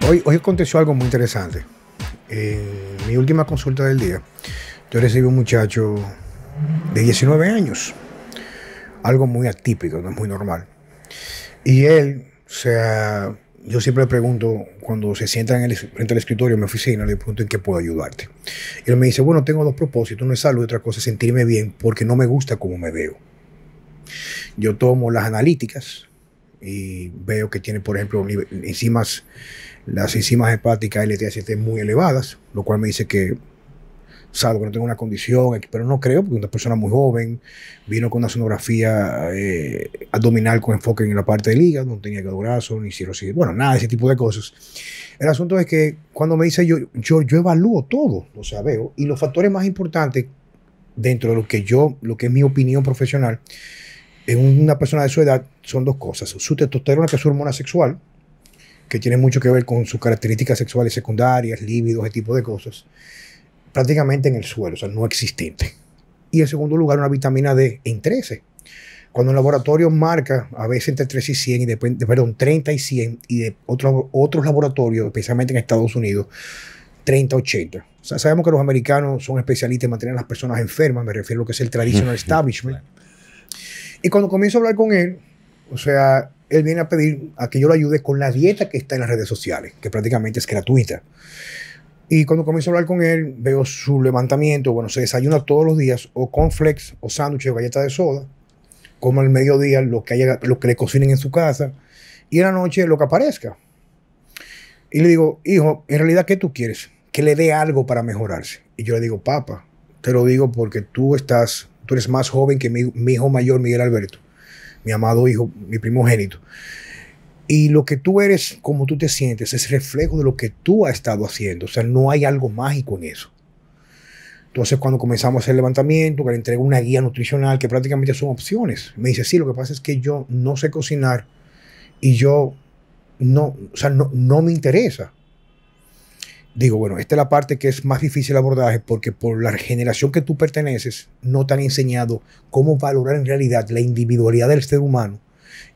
Hoy aconteció algo muy interesante. En mi última consulta del día, yo recibí un muchacho de 19 años. Algo muy atípico, no es muy normal. Y él, o sea, yo siempre le pregunto, cuando se sienta frente al escritorio en mi oficina, le pregunto en qué puedo ayudarte. Y él me dice, bueno, tengo dos propósitos, uno es salud y otra cosa es sentirme bien porque no me gusta cómo me veo. Yo tomo las analíticas y veo que tiene, por ejemplo, las enzimas hepáticas LTH muy elevadas, lo cual me dice que, salvo que no tengo una condición, pero no creo, porque una persona muy joven vino con una sonografía abdominal con enfoque en la parte del hígado, no tenía hígado graso, ni cirrosis, bueno, nada de ese tipo de cosas. El asunto es que cuando me dice yo evalúo todo, o sea, veo, y los factores más importantes dentro de lo que es mi opinión profesional, en una persona de su edad son dos cosas: su testosterona, que es su hormona sexual, que tiene mucho que ver con sus características sexuales secundarias, líbidos, ese tipo de cosas, prácticamente en el suelo, o sea, no existente. Y en segundo lugar, una vitamina D en 13. Cuando el laboratorio marca a veces entre 3 y 100, perdón, 30 y 100, y de otros laboratorios, especialmente en Estados Unidos, 30, 80. O sea, sabemos que los americanos son especialistas en mantener a las personas enfermas, me refiero a lo que es el traditional establishment. Y cuando comienzo a hablar con él, o sea, él viene a pedir a que yo lo ayude con la dieta que está en las redes sociales, que prácticamente es gratuita. Y cuando comienzo a hablar con él, veo su levantamiento. Bueno, se desayuna todos los días o cornflakes o sándwiches o galletas de soda, como al mediodía lo que le cocinen en su casa, y en la noche lo que aparezca. Y le digo, hijo, en realidad, ¿qué tú quieres? Que le dé algo para mejorarse. Y yo le digo, papá, te lo digo porque tú eres más joven que mi hijo mayor, Miguel Alberto, mi amado hijo, mi primogénito. Y lo que tú eres, como tú te sientes, es reflejo de lo que tú has estado haciendo. O sea, no hay algo mágico en eso. Entonces, cuando comenzamos a hacer el levantamiento, que le entrego una guía nutricional, que prácticamente son opciones, me dice, sí, lo que pasa es que yo no sé cocinar y yo no me interesa. Digo, bueno, esta es la parte que es más difícil el abordaje, porque por la generación que tú perteneces, no te han enseñado cómo valorar en realidad la individualidad del ser humano,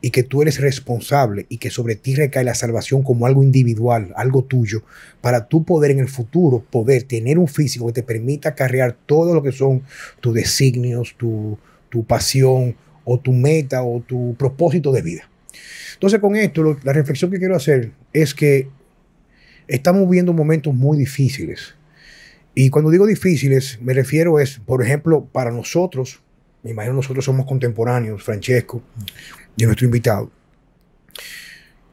y que tú eres responsable y que sobre ti recae la salvación como algo individual, algo tuyo, para tú poder en el futuro poder tener un físico que te permita acarrear todo lo que son tus designios, tu pasión o tu meta o tu propósito de vida. Entonces, con esto, la reflexión que quiero hacer es que estamos viviendo momentos muy difíciles. Y cuando digo difíciles, me refiero por ejemplo, para nosotros, me imagino nosotros somos contemporáneos, Francesco y nuestro invitado,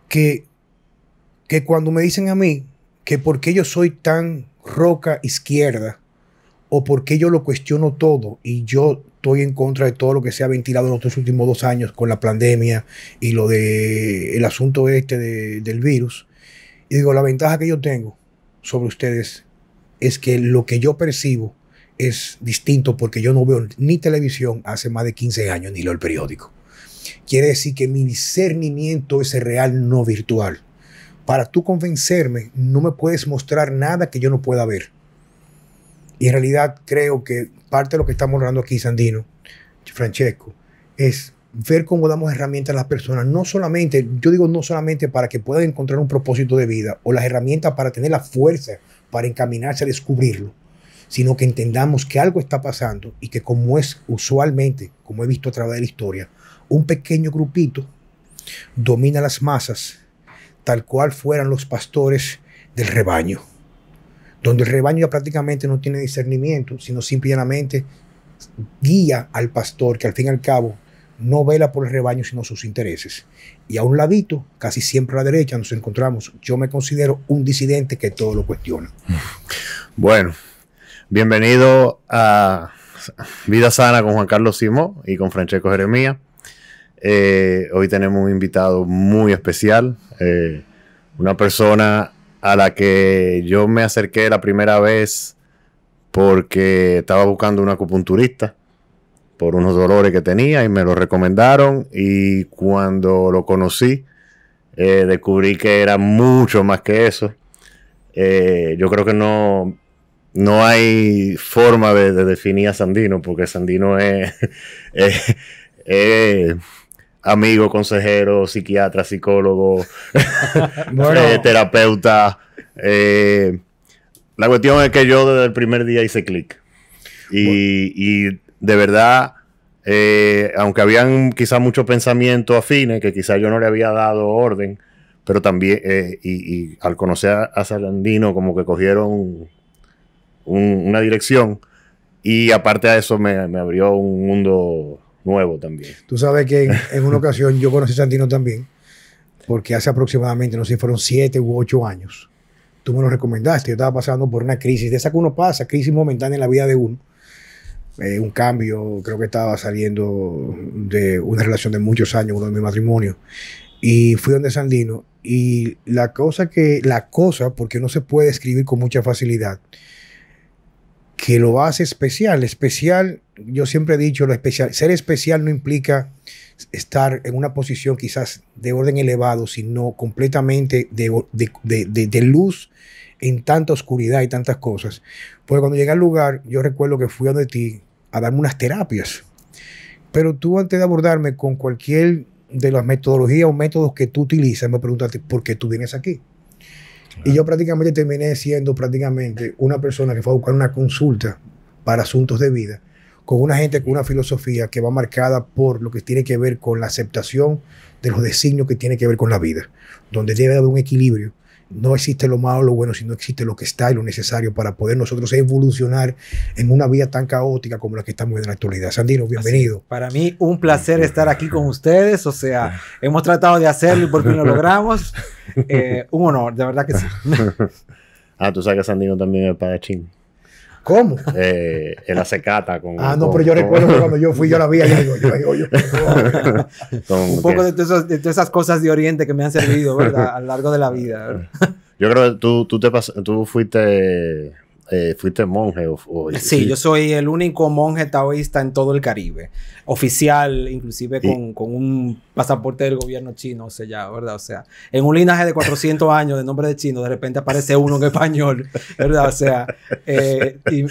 que cuando me dicen a mí que por qué yo soy tan roca izquierda, o por qué yo lo cuestiono todo y yo estoy en contra de todo lo que se ha ventilado en los últimos 2 años con la pandemia y el asunto del virus, y digo, la ventaja que yo tengo sobre ustedes es que lo que yo percibo es distinto, porque yo no veo ni televisión hace más de 15 años, ni leo el periódico. Quiere decir que mi discernimiento es real, no virtual. Para tú convencerme, no me puedes mostrar nada que yo no pueda ver. Y en realidad creo que parte de lo que estamos hablando aquí, Sandino, Francesco, es ver cómo damos herramientas a las personas, no solamente para que puedan encontrar un propósito de vida o las herramientas para tener la fuerza para encaminarse a descubrirlo, sino que entendamos que algo está pasando y que, como es usualmente, como he visto a través de la historia, un pequeño grupito domina las masas, tal cual fueran los pastores del rebaño, donde el rebaño ya prácticamente no tiene discernimiento, sino simplemente guía al pastor, que al fin y al cabo no vela por el rebaño sino sus intereses. Y a un ladito, casi siempre a la derecha, nos encontramos, yo me considero un disidente que todo lo cuestiona. Bueno, bienvenido a Vida Sana con Juan Carlos Simó y con Francesco Jeremías. Hoy tenemos un invitado muy especial, una persona a la que yo me acerqué la primera vez porque estaba buscando un acupunturista por unos dolores que tenía y me lo recomendaron, y cuando lo conocí descubrí que era mucho más que eso. Yo creo que no hay forma de definir a Sandino, porque Sandino es amigo, consejero, psiquiatra, psicólogo, Bueno, terapeuta. La cuestión es que yo desde el primer día hice clic. Y de verdad, aunque habían quizás muchos pensamientos afines, que quizás yo no le había dado orden, pero también, y al conocer a Sandino, como que cogieron una dirección. Y aparte de eso, me abrió un mundo nuevo también. tú sabes que en una ocasión yo conocí a Sandino también, porque hace aproximadamente, no sé si fueron 7 u 8 años, tú me lo recomendaste. Yo estaba pasando por una crisis, de esa que uno pasa, crisis momentánea en la vida de uno. Un cambio, creo que estaba saliendo de una relación de muchos años, uno de mi matrimonio, y fui donde Sandino, y la cosa, porque no se puede escribir con mucha facilidad, que lo hace especial. Especial, yo siempre he dicho, ser especial no implica estar en una posición quizás de orden elevado, sino completamente de luz en tanta oscuridad y tantas cosas. Porque cuando llegué al lugar, yo recuerdo que fui a donde ti a darme unas terapias. Pero tú, antes de abordarme con cualquier de las metodologías o métodos que tú utilizas, me preguntaste por qué tú vienes aquí. Y yo prácticamente terminé siendo una persona que fue a buscar una consulta para asuntos de vida, con una gente con una filosofía que va marcada por lo que tiene que ver con la aceptación de los designios que tiene que ver con la vida, donde debe haber un equilibrio. No existe lo malo o lo bueno, sino existe lo que está y lo necesario para poder nosotros evolucionar en una vida tan caótica como la que estamos en la actualidad. Sandino, bienvenido. Así, para mí, un placer estar aquí con ustedes. O sea, hemos tratado de hacerlo y por fin lo logramos. Un honor, de verdad que sí. Tú sabes que Sandino también es espadachín. ¿Cómo? En la secata. Pero yo recuerdo que cuando yo fui, yo la vi. Un poco de todas esas cosas de Oriente que me han servido, ¿verdad? A lo largo de la vida, ¿verdad? Yo creo que tú fuiste monje. Sí, yo soy el único monje taoísta en todo el Caribe. Oficial, inclusive con un pasaporte del gobierno chino sellado, ¿verdad? O sea, en un linaje de 400 años de nombre de chino, de repente aparece uno en español, ¿verdad? O sea,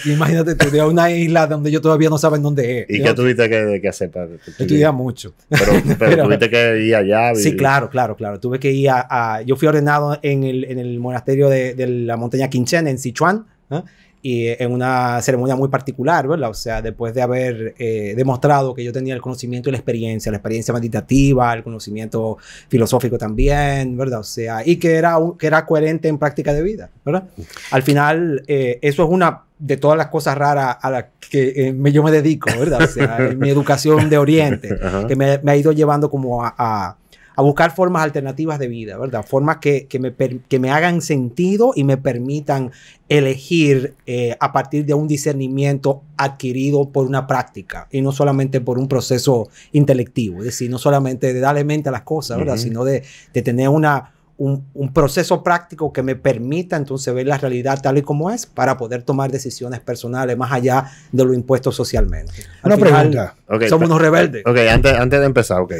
imagínate tú, de una isla donde yo todavía no saben dónde es. ¿Y qué tuviste que hacer para estudiar mucho. Pero tuviste que ir allá. Sí, claro. Tuve que ir yo fui ordenado en el monasterio de la montaña Qinchen, en Sichuan, ¿eh? Y en una ceremonia muy particular, ¿verdad? O sea, después de haber demostrado que yo tenía el conocimiento y la experiencia meditativa, el conocimiento filosófico también, ¿verdad? O sea, y que era coherente en práctica de vida, ¿verdad? Al final, eso es una de todas las cosas raras a las que yo me dedico, ¿verdad? O sea, mi educación de Oriente, que me ha ido llevando como a buscar formas alternativas de vida, ¿verdad? Formas que me hagan sentido y me permitan elegir a partir de un discernimiento adquirido por una práctica y no solamente por un proceso intelectivo. Es decir, no solamente de darle mente a las cosas, ¿verdad? Sino de tener un proceso práctico que me permita entonces ver la realidad tal y como es para poder tomar decisiones personales más allá de lo impuesto socialmente. Una pregunta. Somos unos rebeldes. Ok, antes de empezar, ok.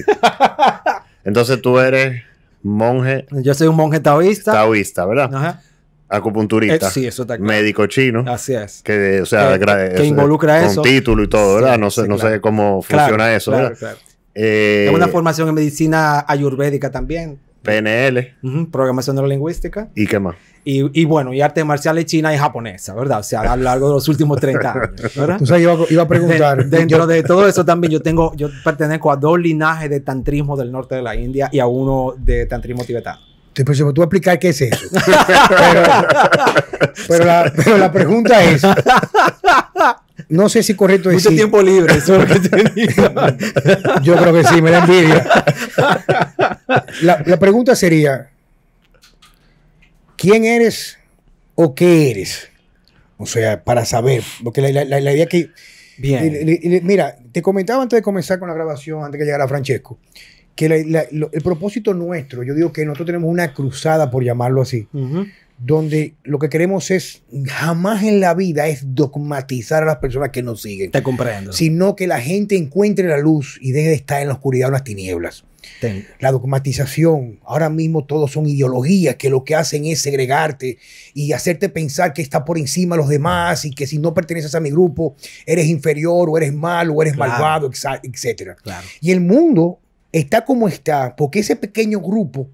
Entonces tú eres monje. Yo soy un monje taoísta. Taoísta, ¿verdad? Ajá. Acupunturista. Sí, eso está claro. Médico chino. Así es. Que, o sea, que involucra con eso. Con título y todo, ¿verdad? Sí, no sé cómo funciona eso, ¿verdad? Claro. Tengo una formación en medicina ayurvédica también. PNL. Programación neurolingüística. ¿Y qué más? Y bueno, y artes marciales china y japonesa, ¿verdad? O sea, a lo largo de los últimos 30 años, ¿verdad? Entonces iba a preguntar. Dentro de todo eso también yo pertenezco a 2 linajes de tantrismo del norte de la India y a uno de tantrismo tibetano. Te tú vas a explicar qué es eso. pero la pregunta es, no sé si correcto decir. Mucho tiempo libre, eso es lo que tenía. Yo creo que sí, me da envidia. La pregunta sería, ¿quién eres o qué eres? O sea, para saber, porque la idea que... Bien. Mira, te comentaba antes de comenzar con la grabación, antes que llegara Francesco, que el propósito nuestro, yo digo que nosotros tenemos una cruzada, por llamarlo así, donde lo que queremos es, jamás en la vida es dogmatizar a las personas que nos siguen. Te comprendo. Sino que la gente encuentre la luz y deje de estar en la oscuridad o en las tinieblas. La dogmatización, ahora mismo todos son ideologías que lo que hacen es segregarte y hacerte pensar que está por encima de los demás y que si no perteneces a mi grupo eres inferior o eres malo o eres malvado, etc. Claro. Y el mundo está como está, porque ese pequeño grupo,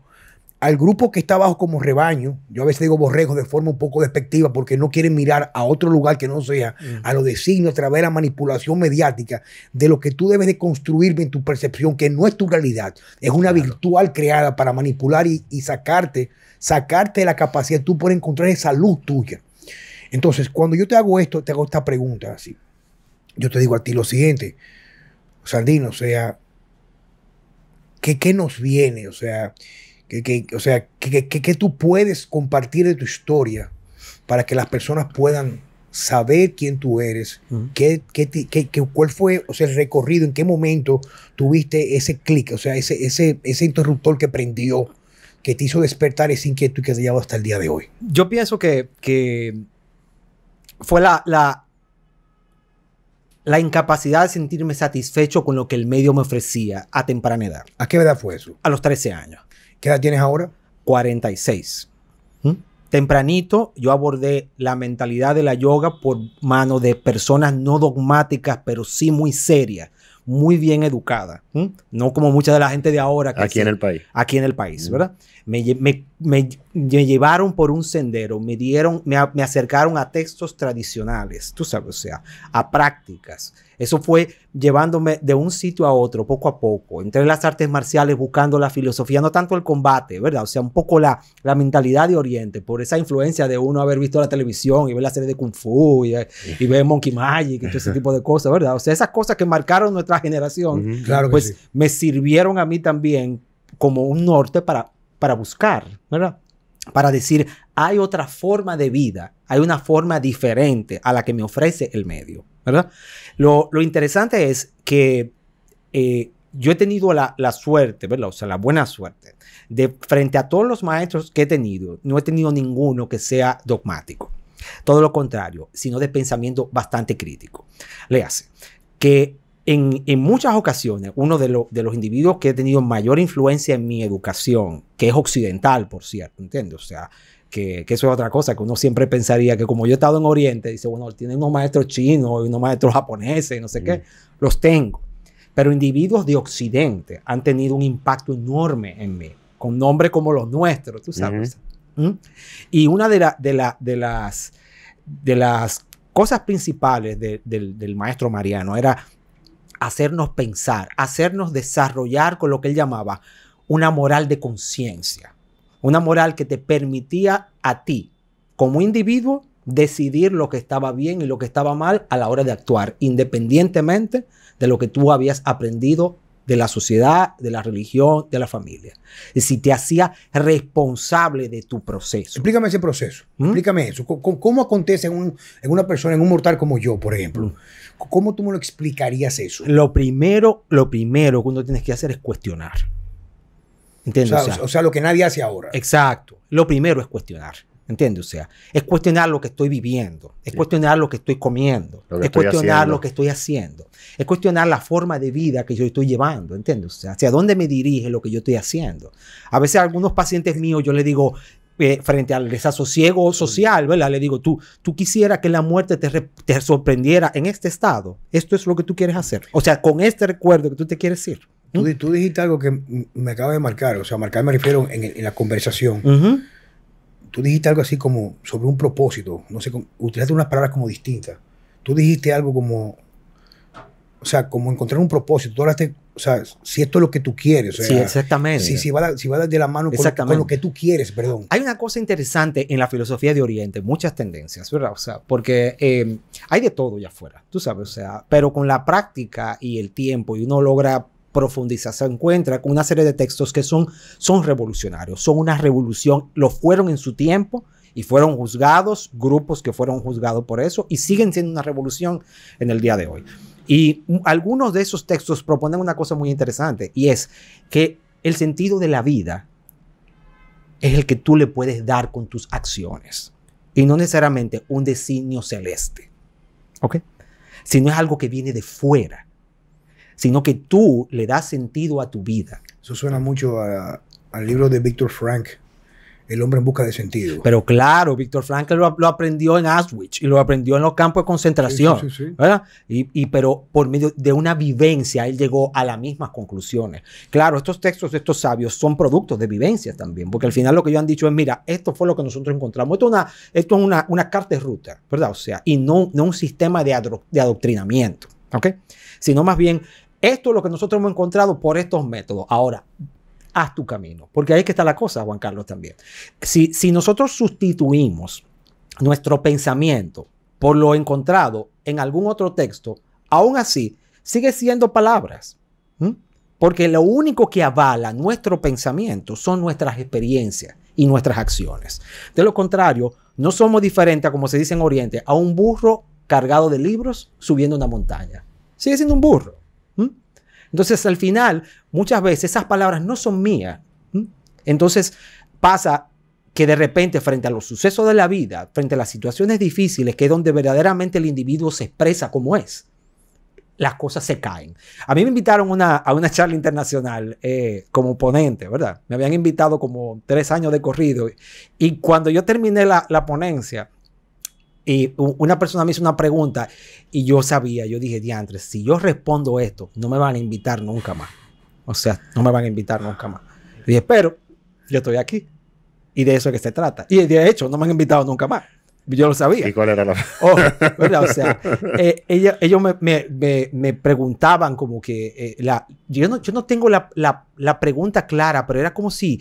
al grupo que está abajo como rebaño, yo a veces digo borrego de forma un poco despectiva porque no quieren mirar a otro lugar que no sea a los designios a través de la manipulación mediática de lo que tú debes de construir en tu percepción, que no es tu realidad, es una virtual creada para manipular y sacarte de la capacidad tú por encontrar esa luz tuya. Entonces, cuando yo te hago esto, te hago esta pregunta así. Yo te digo a ti lo siguiente, Sandino, o sea, ¿qué nos viene? O sea, ¿qué tú puedes compartir de tu historia para que las personas puedan saber quién tú eres? ¿Cuál fue, o sea, el recorrido? ¿En qué momento tuviste ese clic? O sea, ese interruptor que prendió, que te hizo despertar esa inquietud que te llevó hasta el día de hoy. Yo pienso que fue la incapacidad de sentirme satisfecho con lo que el medio me ofrecía a temprana edad. ¿A qué edad fue eso? A los 13 años. ¿Qué edad tienes ahora? 46. Tempranito yo abordé la mentalidad de la yoga por mano de personas no dogmáticas, pero sí muy serias, muy bien educadas. No como mucha de la gente de ahora. Que aquí en el país. Aquí en el país, ¿verdad? Me llevaron por un sendero, me acercaron a textos tradicionales, tú sabes, o sea, a prácticas. Eso fue llevándome de un sitio a otro, poco a poco. Entré en las artes marciales buscando la filosofía, no tanto el combate, ¿verdad? O sea, un poco la mentalidad de Oriente, por esa influencia de uno haber visto la televisión y ver la serie de Kung Fu y ver Monkey Magic y todo ese tipo de cosas, ¿verdad? O sea, esas cosas que marcaron nuestra generación, claro que pues sí, me sirvieron a mí también como un norte para buscar, ¿verdad? Para decir, hay otra forma de vida, hay una forma diferente a la que me ofrece el medio, ¿verdad? Lo interesante es que yo he tenido la suerte, ¿verdad? O sea, la buena suerte de frente a todos los maestros que he tenido, no he tenido ninguno que sea dogmático. Todo lo contrario, sino de pensamiento bastante crítico. Léase, que en muchas ocasiones, uno de los individuos que he tenido mayor influencia en mi educación, que es occidental, por cierto, ¿entiendes? O sea, que eso es otra cosa, que uno siempre pensaría que como yo he estado en Oriente, dice, bueno, tienen unos maestros chinos y unos maestros japoneses, no sé qué, los tengo. Pero individuos de Occidente han tenido un impacto enorme en mí, con nombres como los nuestros, tú sabes. Y una de las cosas principales del maestro Mariano era hacernos pensar, hacernos desarrollar con lo que él llamaba una moral de conciencia. Una moral que te permitía a ti, como individuo, decidir lo que estaba bien y lo que estaba mal a la hora de actuar, independientemente de lo que tú habías aprendido de la sociedad, de la religión, de la familia. Es decir, te hacía responsable de tu proceso. Explícame ese proceso. Explícame eso. ¿Cómo acontece en una persona, en un mortal como yo, por ejemplo? ¿Cómo tú me lo explicarías eso? Lo primero que uno tiene que hacer es cuestionar. ¿Entiendes? O sea, lo que nadie hace ahora. Exacto. Lo primero es cuestionar. ¿Entiendes? O sea, es cuestionar lo que estoy viviendo, es cuestionar lo que estoy comiendo, es cuestionar lo que estoy haciendo, es cuestionar la forma de vida que yo estoy llevando, ¿entiendes? O sea, hacia dónde me dirige lo que yo estoy haciendo. A veces a algunos pacientes míos yo les digo, frente al desasosiego social, ¿verdad? Le digo, tú quisieras que la muerte te sorprendiera en este estado. Esto es lo que tú quieres hacer. O sea, con este recuerdo que tú te quieres ir. Tú dijiste algo que me acaba de marcar. O sea, marcar me refiero en la conversación. Tú dijiste algo así como sobre un propósito. No sé, utilizaste unas palabras como distintas. Tú dijiste algo como, o sea, como encontrar un propósito. Tú hablaste, o sea, si esto es lo que tú quieres. O sea, sí, exactamente. Si va de la mano con lo que tú quieres, perdón. Hay una cosa interesante en la filosofía de Oriente, muchas tendencias, ¿verdad? O sea, porque hay de todo allá afuera, tú sabes, o sea, pero con la práctica y el tiempo y uno logra profundizar, se encuentra con una serie de textos que son revolucionarios, son una revolución, lo fueron en su tiempo y fueron juzgados, grupos que fueron juzgados por eso y siguen siendo una revolución en el día de hoy. Y algunos de esos textos proponen una cosa muy interesante y es que el sentido de la vida es el que tú le puedes dar con tus acciones y no necesariamente un designio celeste, ¿ok? Sino es algo que viene de fuera, sino que tú le das sentido a tu vida. Eso suena mucho al libro de Viktor Frankl, El hombre en busca de sentido. Pero claro, Víctor Frankl lo aprendió en Auschwitz y lo aprendió en los campos de concentración, Sí. ¿verdad? Pero por medio de una vivencia, él llegó a las mismas conclusiones. Claro, estos textos de estos sabios son productos de vivencias también, porque al final lo que ellos han dicho es, mira, esto fue lo que nosotros encontramos. Esto es una carta de ruta, ¿verdad? O sea, y no un sistema de adoctrinamiento, ¿ok? Sino más bien, esto es lo que nosotros hemos encontrado por estos métodos. Ahora, haz tu camino. Porque ahí que está la cosa, Juan Carlos, también. Si nosotros sustituimos nuestro pensamiento por lo encontrado en algún otro texto, aún así, sigue siendo palabras. Porque lo único que avala nuestro pensamiento son nuestras experiencias y nuestras acciones. De lo contrario, no somos diferentes, como se dice en Oriente, a un burro cargado de libros subiendo una montaña. Sigue siendo un burro. Entonces, al final, muchas veces esas palabras no son mías. Entonces, pasa que de repente, frente a los sucesos de la vida, frente a las situaciones difíciles, que es donde verdaderamente el individuo se expresa como es, las cosas se caen. A mí me invitaron a una charla internacional como ponente, ¿verdad? Me habían invitado como 3 años de corrido. Y cuando yo terminé la ponencia, y una persona me hizo una pregunta y yo dije, diantre, si yo respondo esto, no me van a invitar nunca más. O sea, no me van a invitar nunca más. Y dije, pero yo estoy aquí. Y de eso es que se trata. Y de hecho, no me han invitado nunca más. Yo lo sabía. ¿Y cuál era la...? ¿Verdad? O sea, ellos me preguntaban como que... yo no tengo la pregunta clara, pero era como si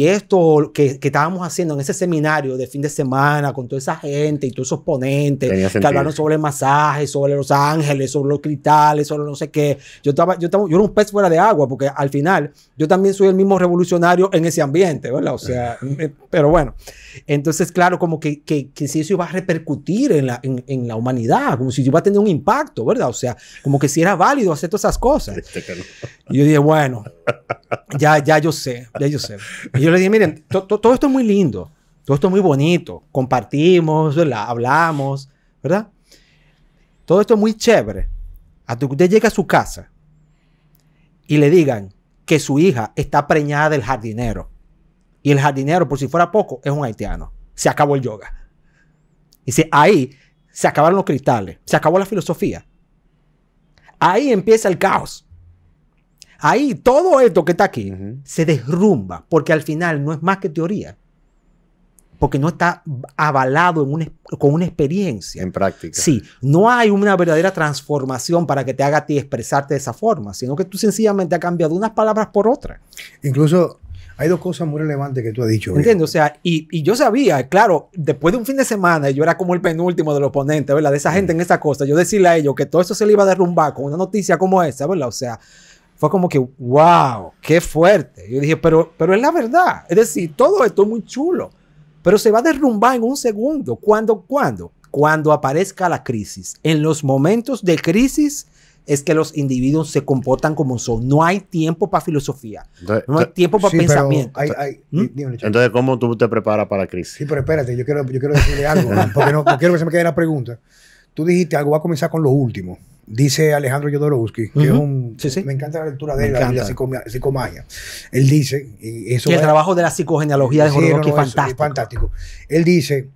esto que estábamos haciendo en ese seminario de fin de semana con toda esa gente y todos esos ponentes que hablaron sobre el masaje, sobre los ángeles, sobre los cristales, sobre no sé qué. Yo era un pez fuera de agua porque al final yo también soy el mismo revolucionario en ese ambiente, ¿verdad? O sea, pero bueno. Entonces, claro, como que si eso iba a repercutir en la humanidad, como si iba a tener un impacto, ¿verdad? O sea, como que si era válido hacer todas esas cosas. Y yo dije, bueno, ya yo sé. Y yo le dije, miren, todo esto es muy lindo, todo esto es muy bonito, compartimos, ¿verdad? Hablamos, ¿verdad? Todo esto es muy chévere. Hasta que usted llegue a su casa y le digan que su hija está preñada del jardinero. Y el jardinero, por si fuera poco, es un haitiano. Se acabó el yoga. Y ahí se acabaron los cristales. Se acabó la filosofía. Ahí empieza el caos. Ahí todo esto que está aquí se derrumba. Porque al final no es más que teoría. Porque no está avalado con una experiencia. En práctica. Sí. No hay una verdadera transformación para que te haga a ti expresarte de esa forma. Sino que tú sencillamente has cambiado unas palabras por otras. Incluso... hay 2 cosas muy relevantes que tú has dicho. ¿Entiendes? O sea, y yo sabía, claro, después de un fin de semana, yo era como el penúltimo de los ponentes, ¿verdad? De esa gente en esa cosa. Yo decirle a ellos que todo eso se le iba a derrumbar con una noticia como esa, ¿verdad? O sea, fue como que, wow, qué fuerte. Yo dije, pero es la verdad. Es decir, todo esto es muy chulo, pero se va a derrumbar en un segundo. ¿Cuándo? Cuando aparezca la crisis. En los momentos de crisis es que los individuos se comportan como son. No hay tiempo para filosofía. No hay tiempo para pensamiento. Entonces, ¿cómo tú te preparas para la crisis? Sí, pero espérate, yo quiero decirle algo, porque no quiero que se me quede la pregunta. Tú dijiste algo, va a comenzar con lo último. Dice Alejandro Jodorowsky, que es un... Sí. Me encanta la lectura de él, la psicomagia. Él dice... Y el trabajo de la psicogenealogía de Jodorowsky es fantástico. Es fantástico. Él dice,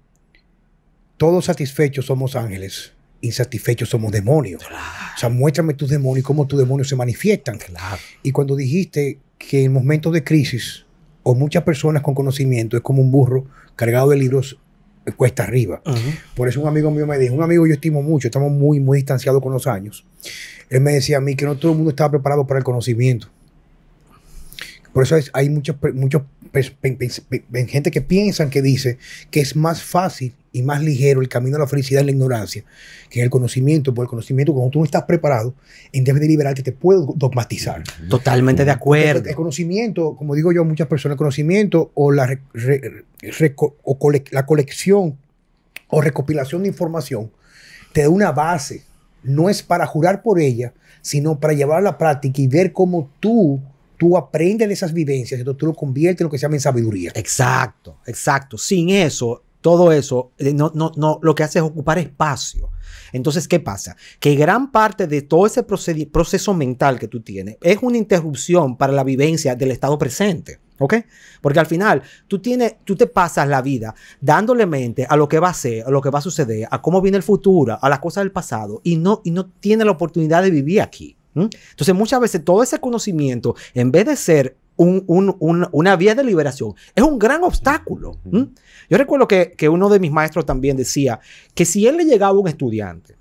todos satisfechos somos ángeles, insatisfechos somos demonios. Claro. O sea, muéstrame tus demonios y cómo tus demonios se manifiestan. Claro. Y cuando dijiste que en momentos de crisis, o muchas personas con conocimiento, es como un burro cargado de libros cuesta arriba. Por eso un amigo mío me dijo, un amigo yo estimo mucho, estamos muy distanciados con los años. Él me decía a mí que no todo el mundo estaba preparado para el conocimiento. Por eso hay muchos gente que piensan, que dice que es más fácil y más ligero el camino a la felicidad en la ignorancia que en el conocimiento. Por el conocimiento, cuando tú no estás preparado, en vez de liberarte, te puede dogmatizar. Totalmente de acuerdo. El conocimiento, como digo yo a muchas personas, el conocimiento o la colección o recopilación de información te da una base. No es para jurar por ella, sino para llevarla a la práctica y ver cómo tú aprendes de esas vivencias, entonces tú lo conviertes en lo que se llama en sabiduría. Exacto. Sin eso, todo eso, no, lo que hace es ocupar espacio. Entonces, ¿qué pasa? Que gran parte de todo ese proceso mental que tú tienes es una interrupción para la vivencia del estado presente. ¿Ok? Porque al final tú te pasas la vida dándole mente a lo que va a ser, a lo que va a suceder, a cómo viene el futuro, a las cosas del pasado y no tienes la oportunidad de vivir aquí. Entonces muchas veces todo ese conocimiento, en vez de ser una vía de liberación, es un gran obstáculo. Yo recuerdo que uno de mis maestros también decía que si él le llegaba a un estudiante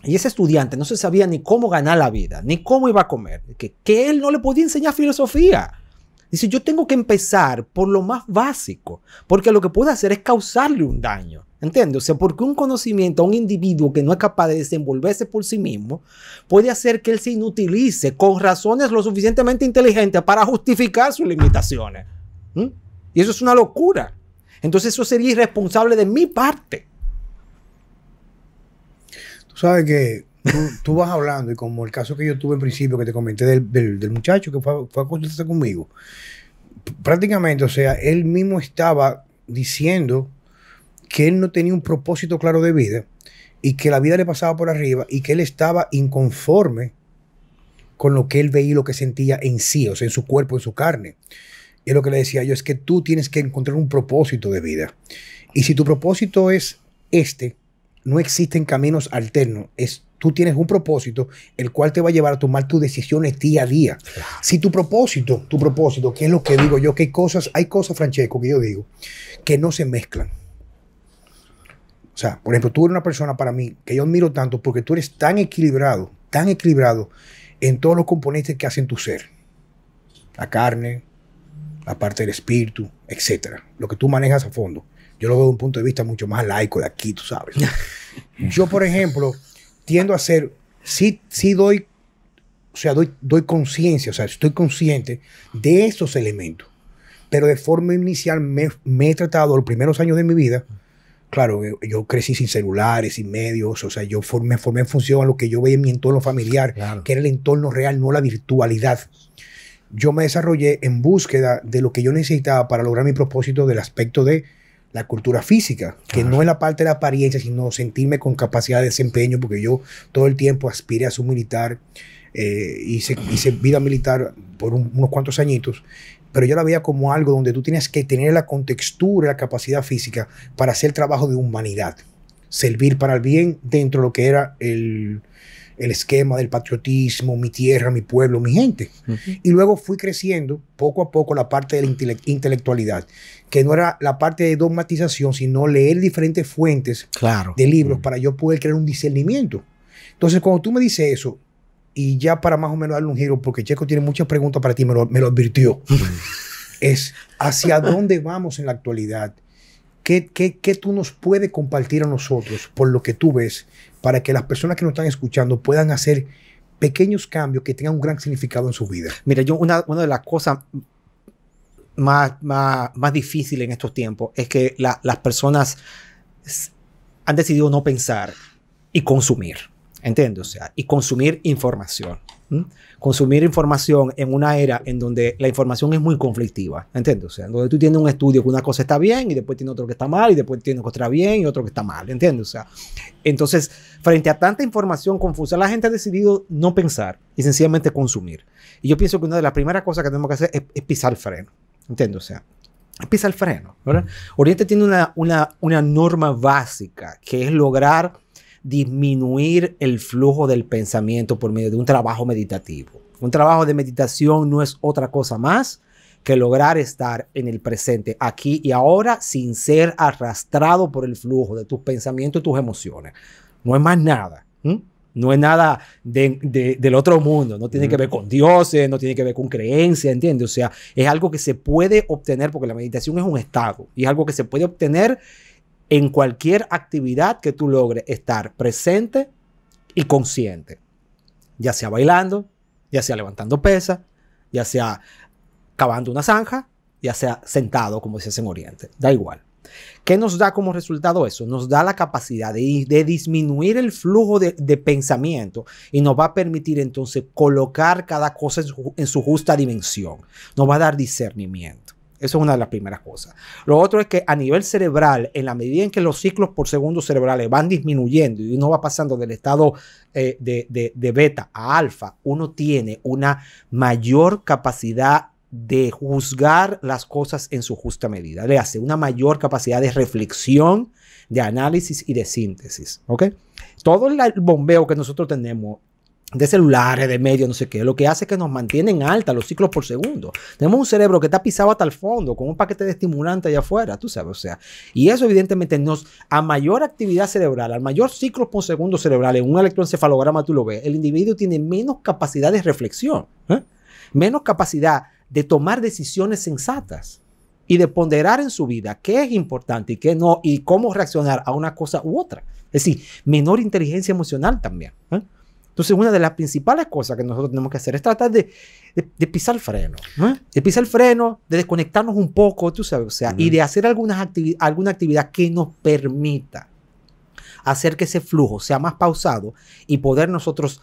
y ese estudiante no se sabía ni cómo ganar la vida, ni cómo iba a comer, que él no le podía enseñar filosofía. Dice, yo tengo que empezar por lo más básico, porque lo que puede hacer es causarle un daño. ¿Entiendes? O sea, porque un conocimiento a un individuo que no es capaz de desenvolverse por sí mismo puede hacer que él se inutilice con razones lo suficientemente inteligentes para justificar sus limitaciones. Y eso es una locura. Entonces eso sería irresponsable de mi parte. Tú sabes que tú vas hablando y como el caso que yo tuve en principio que te comenté del muchacho que fue a consultarse conmigo, prácticamente, o sea, él mismo estaba diciendo que él no tenía un propósito claro de vida y que la vida le pasaba por arriba y que él estaba inconforme con lo que él veía y lo que sentía en sí, o sea, en su cuerpo, en su carne. Y lo que le decía yo es que tú tienes que encontrar un propósito de vida. Y si tu propósito es no existen caminos alternos. Tú tienes un propósito, el cual te va a llevar a tomar tus decisiones día a día. Claro. Si tu propósito, que es lo que digo yo, que hay cosas, Francesco, que yo digo, que no se mezclan. O sea, por ejemplo, tú eres una persona para mí que yo admiro tanto porque tú eres tan equilibrado en todos los componentes que hacen tu ser. La carne, la parte del espíritu, etcétera. Lo que tú manejas a fondo. Yo lo veo de un punto de vista mucho más laico de aquí, tú sabes. Yo, por ejemplo, tiendo a ser, sí doy conciencia, o sea, estoy consciente de esos elementos. Pero de forma inicial me he tratado los primeros años de mi vida. Claro, yo crecí sin celulares, sin medios, o sea, me formé en función a lo que yo veía en mi entorno familiar, claro, que era el entorno real, no la virtualidad. Yo me desarrollé en búsqueda de lo que yo necesitaba para lograr mi propósito del aspecto de la cultura física, que claro, no es la parte de la apariencia, sino sentirme con capacidad de desempeño, porque yo todo el tiempo aspiré a ser militar, hice vida militar por unos cuantos añitos, pero yo la veía como algo donde tú tienes que tener la contextura, la capacidad física para hacer trabajo de humanidad, servir para el bien dentro de lo que era el esquema del patriotismo, mi tierra, mi pueblo, mi gente. Y luego fui creciendo poco a poco la parte de la intelectualidad, que no era la parte de dogmatización, sino leer diferentes fuentes, claro, de libros para yo poder crear un discernimiento. Entonces, cuando tú me dices eso, y ya para más o menos darle un giro, porque Checo tiene muchas preguntas para ti, me lo advirtió, es hacia dónde vamos en la actualidad. ¿Qué tú nos puedes compartir a nosotros por lo que tú ves para que las personas que nos están escuchando puedan hacer pequeños cambios que tengan un gran significado en su vida? Mira, una de las cosas más difíciles en estos tiempos es que las personas han decidido no pensar y consumir. ¿Entiendes? O sea, y consumir información. Consumir información en una era en donde la información es muy conflictiva. ¿Entiendes? O sea, donde tú tienes un estudio que una cosa está bien y después tiene otro que está mal y después tiene otra bien y otro que está mal. ¿Entiendes? O sea, entonces, frente a tanta información confusa, la gente ha decidido no pensar y sencillamente consumir. Y yo pienso que una de las primeras cosas que tenemos que hacer es pisar el freno. ¿Entiendes? O sea, pisar el freno, ¿verdad? Oriente tiene una norma básica que es lograr disminuir el flujo del pensamiento por medio de un trabajo meditativo. Un trabajo de meditación no es otra cosa más que lograr estar en el presente, aquí y ahora, sin ser arrastrado por el flujo de tus pensamientos y tus emociones. No es más nada. No es nada del otro mundo. No tiene que ver con dioses, no tiene que ver con creencias, ¿entiendes? O sea, es algo que se puede obtener porque la meditación es un estado y es algo que se puede obtener en cualquier actividad que tú logres estar presente y consciente, ya sea bailando, ya sea levantando pesas, ya sea cavando una zanja, ya sea sentado, como se hace en Oriente, da igual. ¿Qué nos da como resultado eso? Nos da la capacidad de disminuir el flujo de pensamiento y nos va a permitir entonces colocar cada cosa en su justa dimensión. Nos va a dar discernimiento. Eso es una de las primeras cosas. Lo otro es que a nivel cerebral, en la medida en que los ciclos por segundo cerebrales van disminuyendo y uno va pasando del estado de beta a alfa, uno tiene una mayor capacidad de juzgar las cosas en su justa medida. Le hace una mayor capacidad de reflexión, de análisis y de síntesis. ¿Ok? Todo el bombeo que nosotros tenemos de celulares, de medios, no sé qué, lo que hace es que nos mantienen alta los ciclos por segundo. Tenemos un cerebro que está pisado hasta el fondo, con un paquete de estimulante allá afuera, tú sabes, o sea, y eso evidentemente a mayor actividad cerebral, al mayor ciclo por segundo cerebral, en un electroencefalograma tú lo ves, el individuo tiene menos capacidad de reflexión, menos capacidad de tomar decisiones sensatas y de ponderar en su vida qué es importante y qué no, y cómo reaccionar a una cosa u otra. Es decir, menor inteligencia emocional también. Entonces, una de las principales cosas que nosotros tenemos que hacer es tratar de pisar el freno, de pisar el freno, de desconectarnos un poco, tú sabes, o sea, y de hacer alguna actividad que nos permita hacer que ese flujo sea más pausado y poder nosotros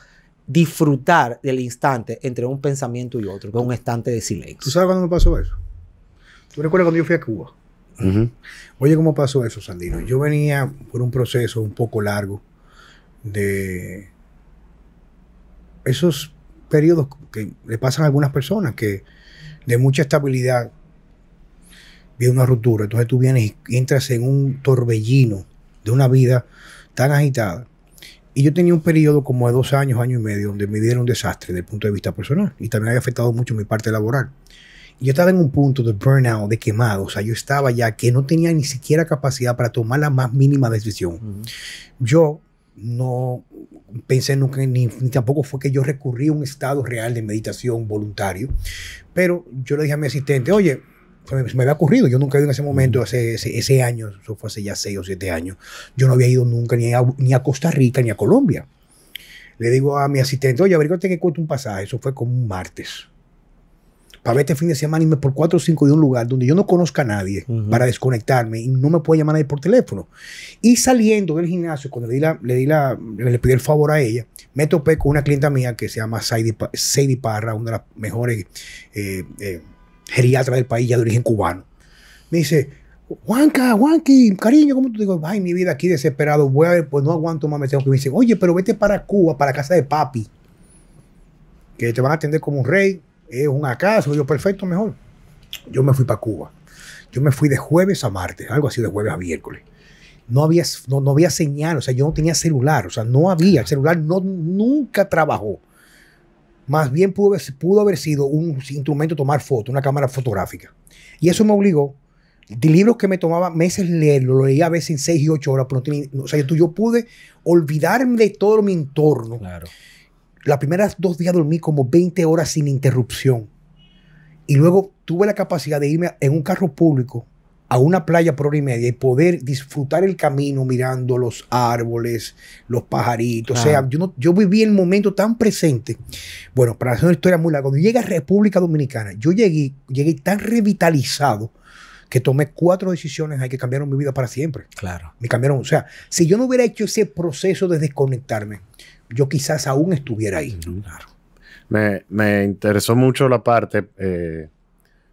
disfrutar del instante entre un pensamiento y otro, que es un instante de silencio. ¿Tú sabes cuándo me pasó eso? ¿Tú recuerdas cuando yo fui a Cuba? Oye, ¿cómo pasó eso, Sandino? Yo venía por un proceso un poco largo de esos periodos que le pasan a algunas personas, que de mucha estabilidad viene una ruptura. Entonces tú vienes y entras en un torbellino de una vida tan agitada. Y yo tenía un periodo como de 2 años, año y medio, donde mi vida era un desastre desde el punto de vista personal. Y también había afectado mucho mi parte laboral. Y yo estaba en un punto de burnout, de quemado. O sea, yo estaba ya que no tenía ni siquiera capacidad para tomar la más mínima decisión. Yo no pensé nunca, ni tampoco fue que yo recurrí a un estado real de meditación voluntario. Pero yo le dije a mi asistente, oye, se me había ocurrido, yo nunca he ido en ese momento, ese año, eso fue hace ya 6 o 7 años, yo no había ido nunca ni a Costa Rica ni a Colombia. Le digo a mi asistente, oye, averígate que cuesta un pasaje. Eso fue como un martes, para ver este fin de semana, irme por 4 o 5 de un lugar donde yo no conozca a nadie, para desconectarme y no me puede llamar nadie por teléfono. Y saliendo del gimnasio, cuando le pedí el favor a ella, me topé con una clienta mía que se llama Sadie Parra, una de las mejores geriatras del país, ya de origen cubano. Me dice, Juanqui, cariño, ¿cómo tú? Digo, ay, mi vida aquí desesperado, voy a ver, pues no aguanto más, me tengo que. Me dice, oye, pero vete para Cuba, para casa de papi, que te van a atender como un rey. Es un acaso. Yo, perfecto, mejor. Yo me fui para Cuba. Yo me fui de jueves a martes, algo así, de jueves a miércoles. No había señal, o sea, yo no tenía celular, o sea, no había, el celular nunca trabajó. Más bien pudo haber sido un instrumento de tomar fotos, una cámara fotográfica. Y eso me obligó, de libros que me tomaba meses leerlo, lo leía a veces en 6 y 8 horas, pero no tenía, o sea, yo pude olvidarme de todo mi entorno. Claro. Las primeras 2 días dormí como 20 horas sin interrupción. Y luego tuve la capacidad de irme en un carro público a una playa por 1 hora y media y poder disfrutar el camino mirando los árboles, los pajaritos. O sea, yo viví el momento tan presente. Bueno, para hacer una historia muy larga, cuando llegué a República Dominicana, yo llegué tan revitalizado que tomé 4 decisiones que cambiaron mi vida para siempre. Claro. Me cambiaron. O sea, si yo no hubiera hecho ese proceso de desconectarme, yo quizás aún estuviera ahí. Claro. Me interesó mucho la parte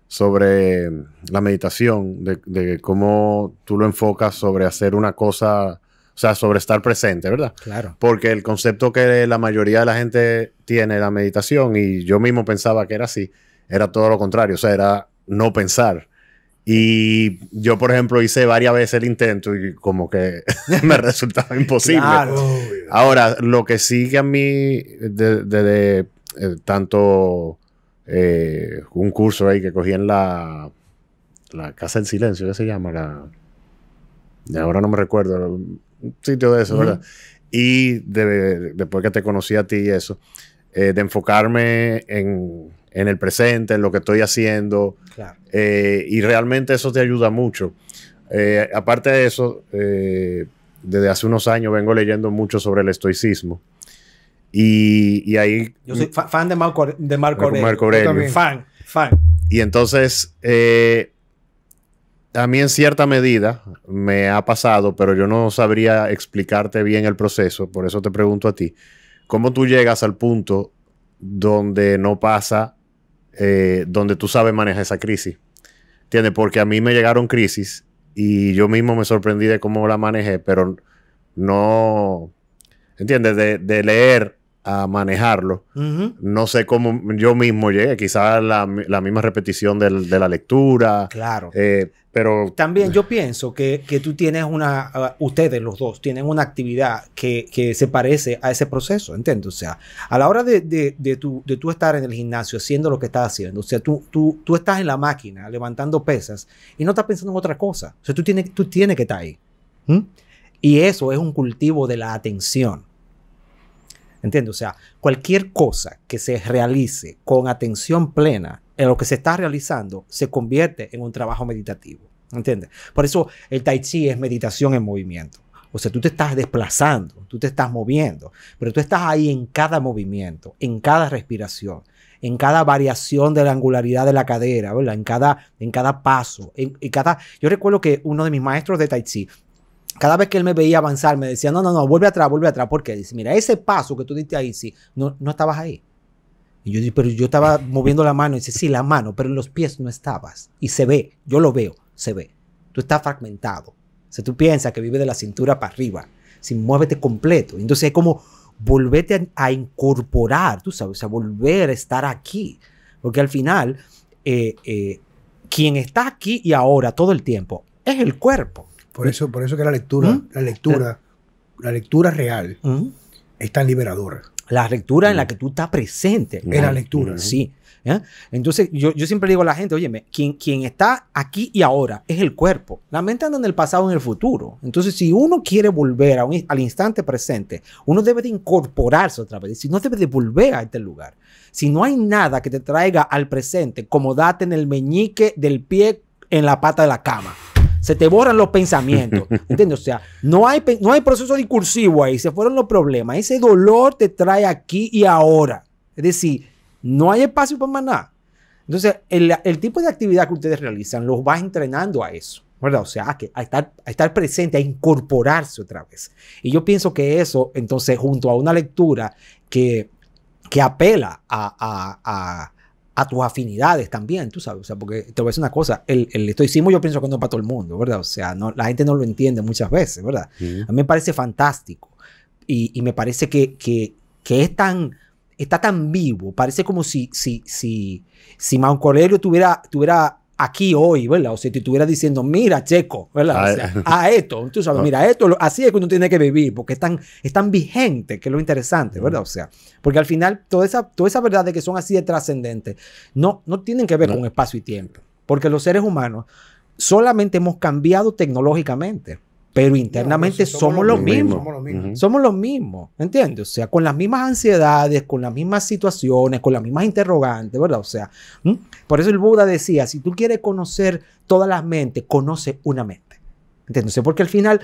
sobre la meditación, de cómo tú lo enfocas sobre hacer una cosa, o sea, sobre estar presente, ¿verdad? Claro. Porque el concepto que la mayoría de la gente tiene de la meditación, y yo mismo pensaba que era así, era todo lo contrario, o sea, era no pensar. Y yo, por ejemplo, hice varias veces el intento y como que me resultaba imposible. Claro. Ahora, lo que sí que a mí, desde tanto un curso ahí que cogí en la Casa del Silencio, ¿qué se llama? Ahora no me recuerdo, un sitio de eso, ¿verdad? Y después que te conocí a ti y eso, de enfocarme en el presente, en lo que estoy haciendo. Claro. Y realmente eso te ayuda mucho. Aparte de eso, desde hace unos años vengo leyendo mucho sobre el estoicismo. Y ahí... Yo soy fan de Marco Aurelio. Marco Aurelio. Fan. Y entonces, a mí en cierta medida me ha pasado, pero yo no sabría explicarte bien el proceso, por eso te pregunto a ti, ¿cómo tú llegas al punto donde no pasa, donde tú sabes manejar esa crisis? ¿Entiendes? Porque a mí me llegaron crisis y yo mismo me sorprendí de cómo la manejé, pero no, ¿entiendes? De leer a manejarlo. Ujú. No sé cómo yo mismo llegué, quizás la misma repetición de la lectura. Claro. Pero También yo pienso que tú tienes ustedes los dos tienen una actividad que se parece a ese proceso, ¿entiendes? O sea, a la hora de tú estar en el gimnasio haciendo lo que estás haciendo, o sea, tú estás en la máquina levantando pesas y no estás pensando en otra cosa. O sea, tú tienes que estar ahí. ¿Mm? Y eso es un cultivo de la atención. ¿Entiendes? O sea, cualquier cosa que se realice con atención plena en lo que se está realizando se convierte en un trabajo meditativo. ¿Entiendes? Por eso el Tai Chi es meditación en movimiento. O sea, tú te estás desplazando, tú te estás moviendo, pero tú estás ahí en cada movimiento, en cada respiración, en cada variación de la angularidad de la cadera, ¿verdad? En cada paso. Yo recuerdo que uno de mis maestros de Tai Chi, cada vez que él me veía avanzar, me decía, no, vuelve atrás. ¿Por qué? Dice, mira, ese paso que tú diste ahí, sí, no estabas ahí. Y yo dije, pero yo estaba moviendo la mano. Y dice, sí, la mano, pero en los pies no estabas. Y se ve, yo lo veo, se ve. Tú estás fragmentado. O sea, tú piensas que vive de la cintura para arriba. Si muévete completo. Entonces es como volverte a incorporar, tú sabes, a volver a estar aquí. Porque al final, quien está aquí y ahora todo el tiempo es el cuerpo. Por eso que la lectura real es tan liberadora. La lectura en la que tú estás presente. En la lectura. Sí. ¿Eh? Entonces, yo siempre digo a la gente, óyeme, quien está aquí y ahora es el cuerpo. La mente anda en el pasado y en el futuro. Entonces, si uno quiere volver al instante presente, uno debe de incorporarse otra vez. Si no, debe de volver a este lugar. Si no hay nada que te traiga al presente, como date en el meñique del pie en la pata de la cama. Se te borran los pensamientos, ¿entiendes? O sea, no hay proceso discursivo ahí, se fueron los problemas. Ese dolor te trae aquí y ahora. Es decir, no hay espacio para más nada. Entonces, el tipo de actividad que ustedes realizan los va entrenando a eso, ¿verdad? O sea, a estar presente, a incorporarse otra vez. Y yo pienso que eso, entonces, junto a una lectura que apela a tus afinidades también, tú sabes, o sea, porque te voy a decir una cosa, el estoicismo yo pienso que no es para todo el mundo, ¿verdad? O sea, la gente no lo entiende muchas veces, ¿verdad? A mí me parece fantástico y me parece que está tan vivo, parece como si Marco Aurelio estuviera aquí hoy, ¿verdad? O sea, te estuviera diciendo, mira, Checo, ¿verdad? O sea, esto, tú sabes, mira, esto, así es que uno tiene que vivir, porque es tan vigente, que es lo interesante, ¿verdad? O sea, porque al final, toda esa verdad de que son así de trascendentes, no tienen que ver con espacio y tiempo, porque los seres humanos solamente hemos cambiado tecnológicamente, pero internamente somos los mismos. Somos los mismos, ¿entiendes? O sea, con las mismas ansiedades, con las mismas situaciones, con las mismas interrogantes, ¿verdad? O sea, por eso el Buda decía, si tú quieres conocer todas las mentes, conoce una mente. ¿Entiendes? Porque al final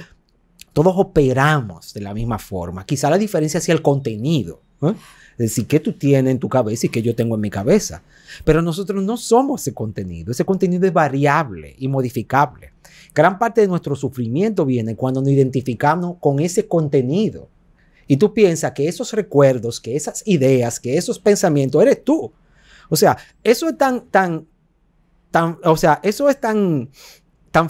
todos operamos de la misma forma. Quizá la diferencia sea el contenido, ¿eh? Es decir, qué tú tienes en tu cabeza y qué yo tengo en mi cabeza. Pero nosotros no somos ese contenido. Ese contenido es variable y modificable. Gran parte de nuestro sufrimiento viene cuando nos identificamos con ese contenido. Y tú piensas que esos recuerdos, que esas ideas, que esos pensamientos eres tú. O sea, eso es tan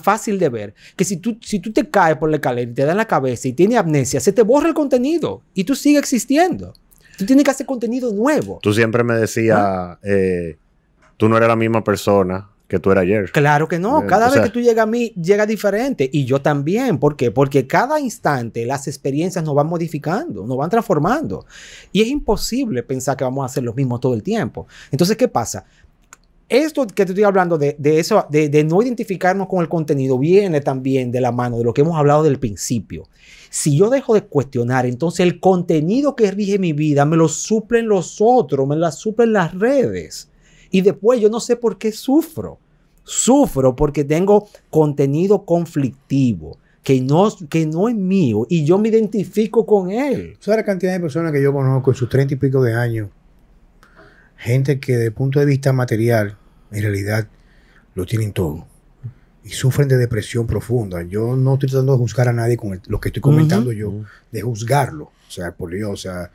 fácil de ver que si tú te caes por la escalera y te da en la cabeza y tienes amnesia, se te borra el contenido y tú sigues existiendo. Tú tienes que hacer contenido nuevo. Tú siempre me decías, tú no eres la misma persona que tú eras ayer. Claro que no. Cada vez que tú llegas a mí, llega diferente. Y yo también. ¿Por qué? Porque cada instante las experiencias nos van modificando, nos van transformando. Y es imposible pensar que vamos a hacer lo mismo todo el tiempo. Entonces, ¿qué pasa? Esto que te estoy hablando de eso, de no identificarnos con el contenido, viene también de la mano de lo que hemos hablado del principio. Si yo dejo de cuestionar, entonces el contenido que rige mi vida me lo suplen los otros, me lo suplen las redes. Y después yo no sé por qué sufro. Sufro porque tengo contenido conflictivo que no es mío y yo me identifico con él. ¿Sabes la cantidad de personas que yo conozco en sus 30 y pico de años? Gente que desde el punto de vista material, en realidad, lo tienen todo. Y sufren de depresión profunda. Yo no estoy tratando de juzgar a nadie con lo que estoy comentando yo, de juzgarlo. O sea, por Dios, o sea,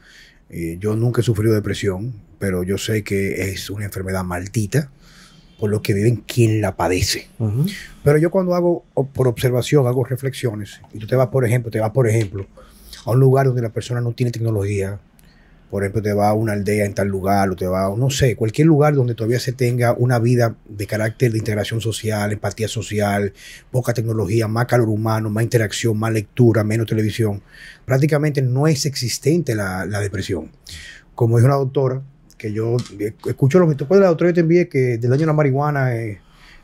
yo nunca he sufrido depresión, pero yo sé que es una enfermedad maldita por lo que viven quien la padece. Pero yo cuando hago, por observación, hago reflexiones, y tú te vas, por ejemplo, a un lugar donde la persona no tiene tecnología, Por ejemplo, te va a una aldea en tal lugar, o te va a, no sé, cualquier lugar donde todavía se tenga una vida de carácter de integración social, empatía social, poca tecnología, más calor humano, más interacción, más lectura, menos televisión. Prácticamente no es existente la depresión. Como dijo una doctora, que yo escucho lo que tú puedes, la doctora que te envié, que del año de la marihuana,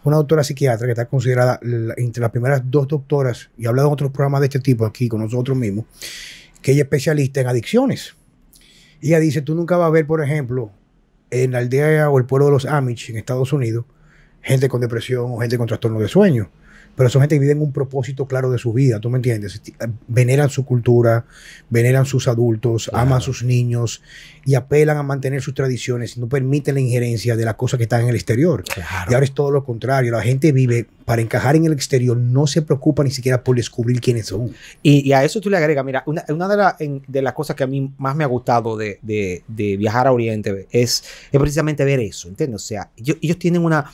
una doctora psiquiatra que está considerada entre las primeras 2 doctoras, y ha hablado en otros programas de este tipo aquí con nosotros mismos, que ella es especialista en adicciones. Y ella dice, tú nunca vas a ver, por ejemplo, en la aldea o el pueblo de los Amish en Estados Unidos, gente con depresión o gente con trastorno de sueño. Pero son gente que viven un propósito claro de su vida, ¿tú me entiendes? Veneran su cultura, veneran sus adultos, claro, aman a sus niños y apelan a mantener sus tradiciones y no permiten la injerencia de las cosas que están en el exterior. Claro. Y ahora es todo lo contrario. La gente vive para encajar en el exterior, no se preocupa ni siquiera por descubrir quiénes son. Y a eso tú le agregas, mira, una de las cosas que a mí más me ha gustado de viajar a Oriente es precisamente ver eso, ¿entiendes? O sea, ellos tienen una...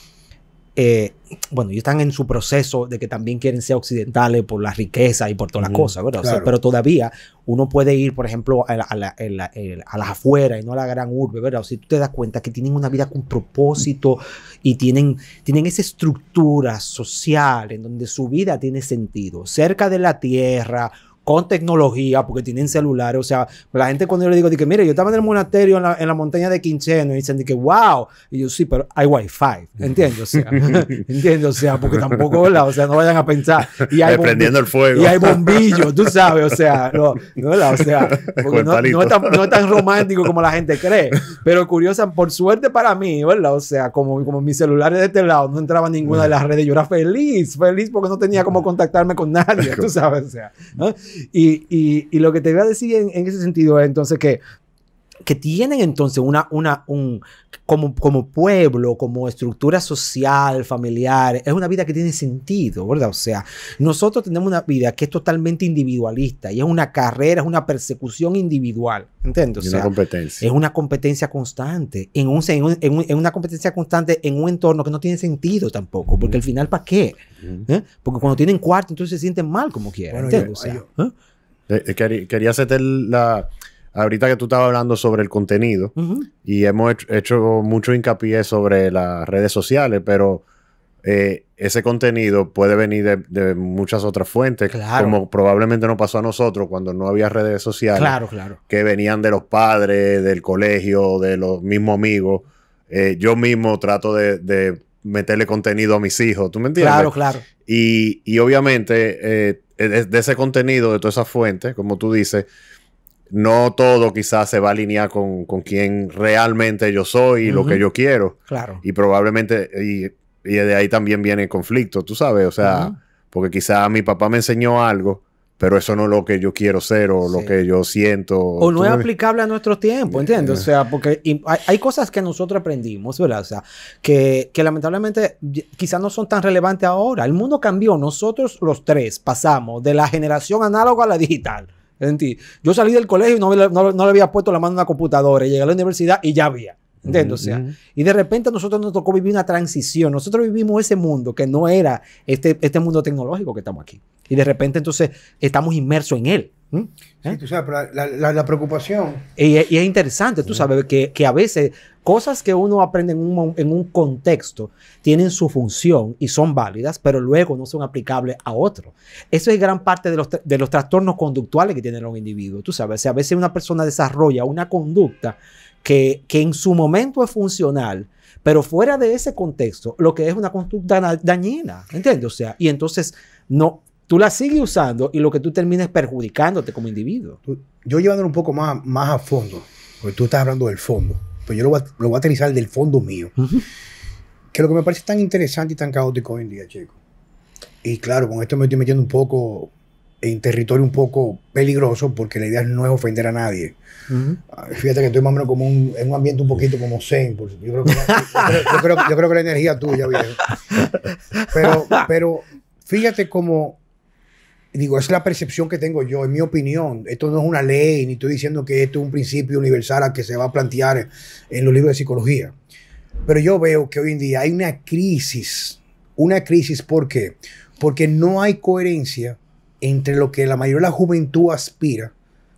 bueno, ellos están en su proceso de que también quieren ser occidentales por la riqueza y por todas las cosas, ¿verdad? Claro. O sea, pero todavía uno puede ir, por ejemplo, a las afueras y no a la gran urbe, ¿verdad? O sea, tú te das cuenta que tienen una vida con propósito y tienen esa estructura social en donde su vida tiene sentido, cerca de la tierra, con tecnología, porque tienen celulares. O sea, la gente cuando yo le digo, que mire, yo estaba en el monasterio en la montaña de Quincheno, y dicen que wow, y yo sí, pero hay wifi, ¿entiendes? O sea, ¿entiendes? O sea, porque tampoco, ¿verdad? O sea, no vayan a pensar. Y hay prendiendo el fuego. Y hay bombillos, tú sabes, o sea, no, ¿verdad? O sea, porque no es tan romántico como la gente cree, pero curiosa, por suerte para mí, ¿verdad? O sea, como mis celulares de este lado no entraba en ninguna de las redes, yo era feliz porque no tenía cómo contactarme con nadie, tú sabes, o sea, ¿no? Y lo que te voy a decir en ese sentido es entonces que tienen entonces como pueblo, como estructura social, familiar, es una vida que tiene sentido, ¿verdad? O sea, nosotros tenemos una vida que es totalmente individualista y es una carrera, es una persecución individual, ¿entiendes? O sea, una competencia. Es una competencia constante, en una competencia constante en un entorno que no tiene sentido tampoco, porque al final, ¿para qué? Porque cuando tienen cuarto, entonces se sienten mal como quieran, bueno, ¿entiendes? O sea, quería hacerte ahorita que tú estabas hablando sobre el contenido, y hemos hecho mucho hincapié sobre las redes sociales, pero ese contenido puede venir de muchas otras fuentes, claro, como probablemente nos pasó a nosotros cuando no había redes sociales, claro, claro, que venían de los padres, del colegio, de los mismos amigos. Yo mismo trato de meterle contenido a mis hijos, ¿tú me entiendes? Claro, claro. Y obviamente de ese contenido, de todas esas fuentes, como tú dices, no todo quizás se va a alinear con quien realmente yo soy y lo que yo quiero. Claro. Y probablemente, y de ahí también viene el conflicto, tú sabes, o sea, porque quizás mi papá me enseñó algo, pero eso no es lo que yo quiero ser o lo que yo siento. O no es aplicable a nuestro tiempo, ¿entiendes? O sea, porque hay cosas que nosotros aprendimos, ¿verdad? O sea, que lamentablemente quizás no son tan relevantes ahora. El mundo cambió. Nosotros los tres pasamos de la generación análoga a la digital. Yo salí del colegio y no le había puesto la mano en una computadora. Llegué a la universidad y ya había. ¿Entiendes? O sea, y de repente a nosotros nos tocó vivir una transición. Nosotros vivimos ese mundo que no era este mundo tecnológico que estamos aquí. Y de repente entonces estamos inmersos en él. Sí, tú sabes, pero la preocupación. Y es interesante, tú sabes, que a veces cosas que uno aprende en un contexto tienen su función y son válidas, pero luego no son aplicables a otro. Eso es gran parte de los trastornos conductuales que tienen los individuos. Tú sabes, o sea, a veces una persona desarrolla una conducta que en su momento es funcional, pero fuera de ese contexto, lo que es una conducta dañina, ¿entiendes? O sea, y entonces tú la sigues usando y lo que tú terminas perjudicándote como individuo. Yo llevándolo un poco más a fondo, porque tú estás hablando del fondo, pues yo lo voy a aterrizar del fondo mío, que lo que me parece tan interesante y tan caótico hoy en día, chico. Y claro, con esto me estoy metiendo un poco en territorio un poco peligroso, porque la idea no es ofender a nadie. Fíjate que estoy más o menos como en un ambiente un poquito como zen. Yo creo que la energía tuya, viejo. Pero fíjate como, digo, es la percepción que tengo yo, en mi opinión. Esto no es una ley, ni estoy diciendo que esto es un principio universal a que se va a plantear en los libros de psicología. Pero yo veo que hoy en día hay una crisis. Una crisis, ¿por qué? Porque no hay coherencia entre lo que la mayoría de la juventud aspira,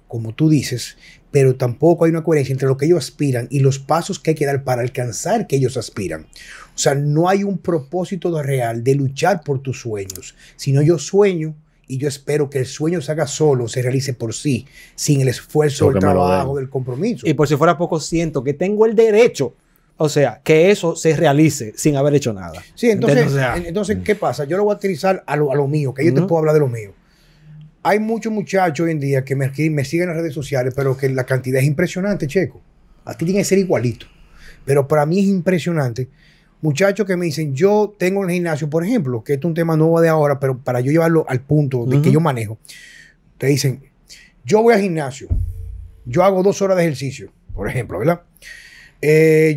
como tú dices, pero tampoco hay una coherencia entre lo que ellos aspiran y los pasos que hay que dar para alcanzar que ellos aspiran. O sea, no hay un propósito real de luchar por tus sueños, sino yo sueño y yo espero que el sueño se haga solo, se realice por sí, sin el esfuerzo, el trabajo, del compromiso. Y por si fuera poco, siento que tengo el derecho, o sea, que eso se realice sin haber hecho nada. Sí, entonces ¿qué pasa? Yo lo voy a utilizar a lo mío, que yo te puedo hablar de lo mío. Hay muchos muchachos hoy en día que me siguen en las redes sociales, pero que la cantidad es impresionante, Checo. A ti tiene que ser igualito. Pero para mí es impresionante. Muchachos que me dicen, yo tengo en el gimnasio, por ejemplo, que esto es un tema nuevo de ahora, pero para yo llevarlo al punto de que yo manejo. Te dicen, yo voy al gimnasio, yo hago 2 horas de ejercicio, por ejemplo, ¿verdad?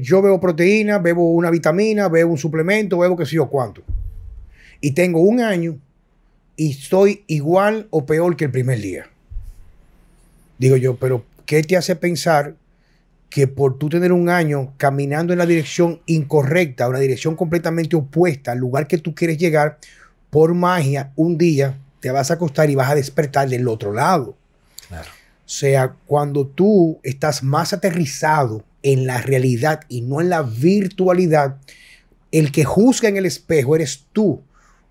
Yo bebo proteína, bebo una vitamina, bebo un suplemento, bebo qué sé yo cuánto. Y tengo 1 año y estoy igual o peor que el primer día. Digo yo, pero ¿qué te hace pensar que por tú tener 1 año caminando en la dirección incorrecta, una dirección completamente opuesta al lugar que tú quieres llegar, por magia, un día te vas a acostar y vas a despertar del otro lado? Claro. O sea, cuando tú estás más aterrizado en la realidad y no en la virtualidad, el que juzga en el espejo eres tú,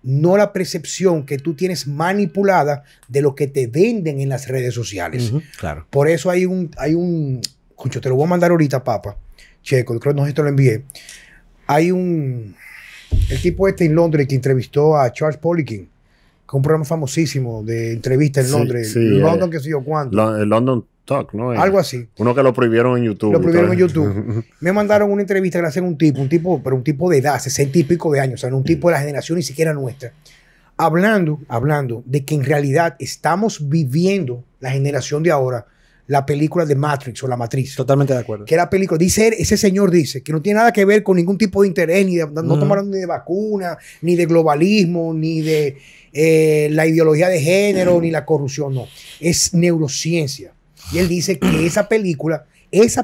no la percepción que tú tienes manipulada de lo que te venden en las redes sociales. Claro. Por eso hay un Concho, te lo voy a mandar ahorita, papá. Checo, creo que no sé si te lo envié. El tipo en Londres que entrevistó a Charles Poliquin, que es un programa famosísimo de entrevista en Londres. Sí, London, qué sé yo cuánto. El London Talk, ¿no? Algo así. Uno que lo prohibieron en YouTube. Lo prohibieron en YouTube. Me mandaron una entrevista que le hacen un tipo de edad, 60 y pico de años, o sea, no un tipo de la generación ni siquiera nuestra. Hablando de que en realidad estamos viviendo, la generación de ahora, la película de Matrix o La Matriz. Totalmente de acuerdo. Que la película, ese señor dice que no tiene nada que ver con ningún tipo de interés, no tomaron ni de vacuna, ni de globalismo, ni de la ideología de género, ni la corrupción, no. Es neurociencia. Y él dice que esa película es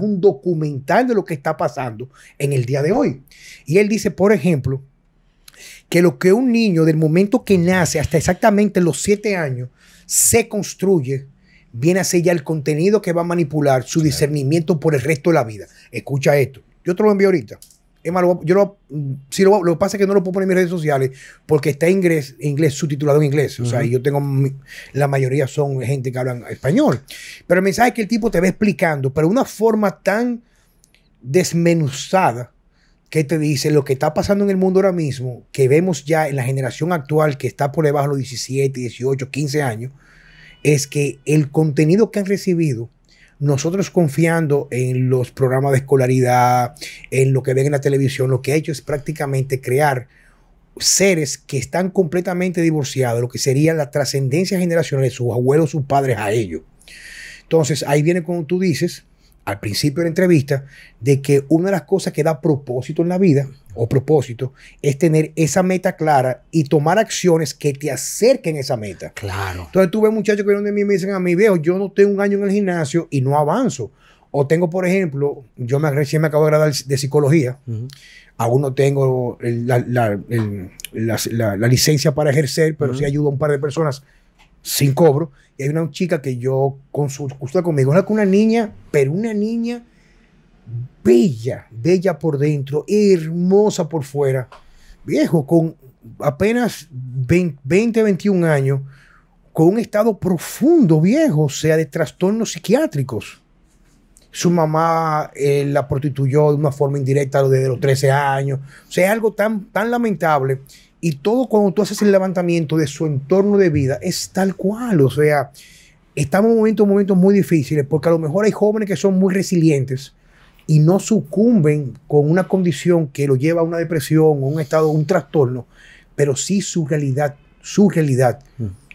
un documental de lo que está pasando en el día de hoy. Y él dice, por ejemplo, que lo que un niño del momento que nace hasta exactamente los 7 años se construye, viene a ser ya el contenido que va a manipular su discernimiento por el resto de la vida. Escucha esto. Yo te lo envío ahorita. Es más, lo que pasa es que no lo puedo poner en mis redes sociales porque está en inglés, subtitulado en inglés. O sea, yo tengo, la mayoría son gente que hablan español. Pero el mensaje es que el tipo te va explicando, pero de una forma tan desmenuzada, que te dice lo que está pasando en el mundo ahora mismo, que vemos ya en la generación actual que está por debajo de los 17, 18, 15 años, es que el contenido que han recibido, nosotros confiando en los programas de escolaridad, en lo que ven en la televisión, lo que ha hecho es prácticamente crear seres que están completamente divorciados, lo que sería la trascendencia generacional de sus abuelos, sus padres a ellos. Entonces, ahí viene como tú dices, al principio de la entrevista, de que una de las cosas que da propósito en la vida, o propósito, es tener esa meta clara y tomar acciones que te acerquen a esa meta. Claro. Entonces tú ves muchachos que vienen de mí y me dicen a mí, viejo, yo no tengo 1 año en el gimnasio y no avanzo. O tengo, por ejemplo, recién me acabo de graduar de psicología, aún no tengo la licencia para ejercer, pero sí ayudo a un par de personas sin cobro. Y hay una chica que yo consulta conmigo, una niña, pero una niña bella por dentro, hermosa por fuera, viejo, con apenas 20, 21 años, con un estado profundo, viejo, o sea, de trastornos psiquiátricos. Su mamá la prostituyó de una forma indirecta desde los 13 años. O sea, es algo tan lamentable. Y todo cuando tú haces el levantamiento de su entorno de vida es tal cual. O sea, estamos en momentos muy difíciles porque a lo mejor hay jóvenes que son muy resilientes y no sucumben con una condición que lo lleva a una depresión o un estado, un trastorno, pero sí su realidad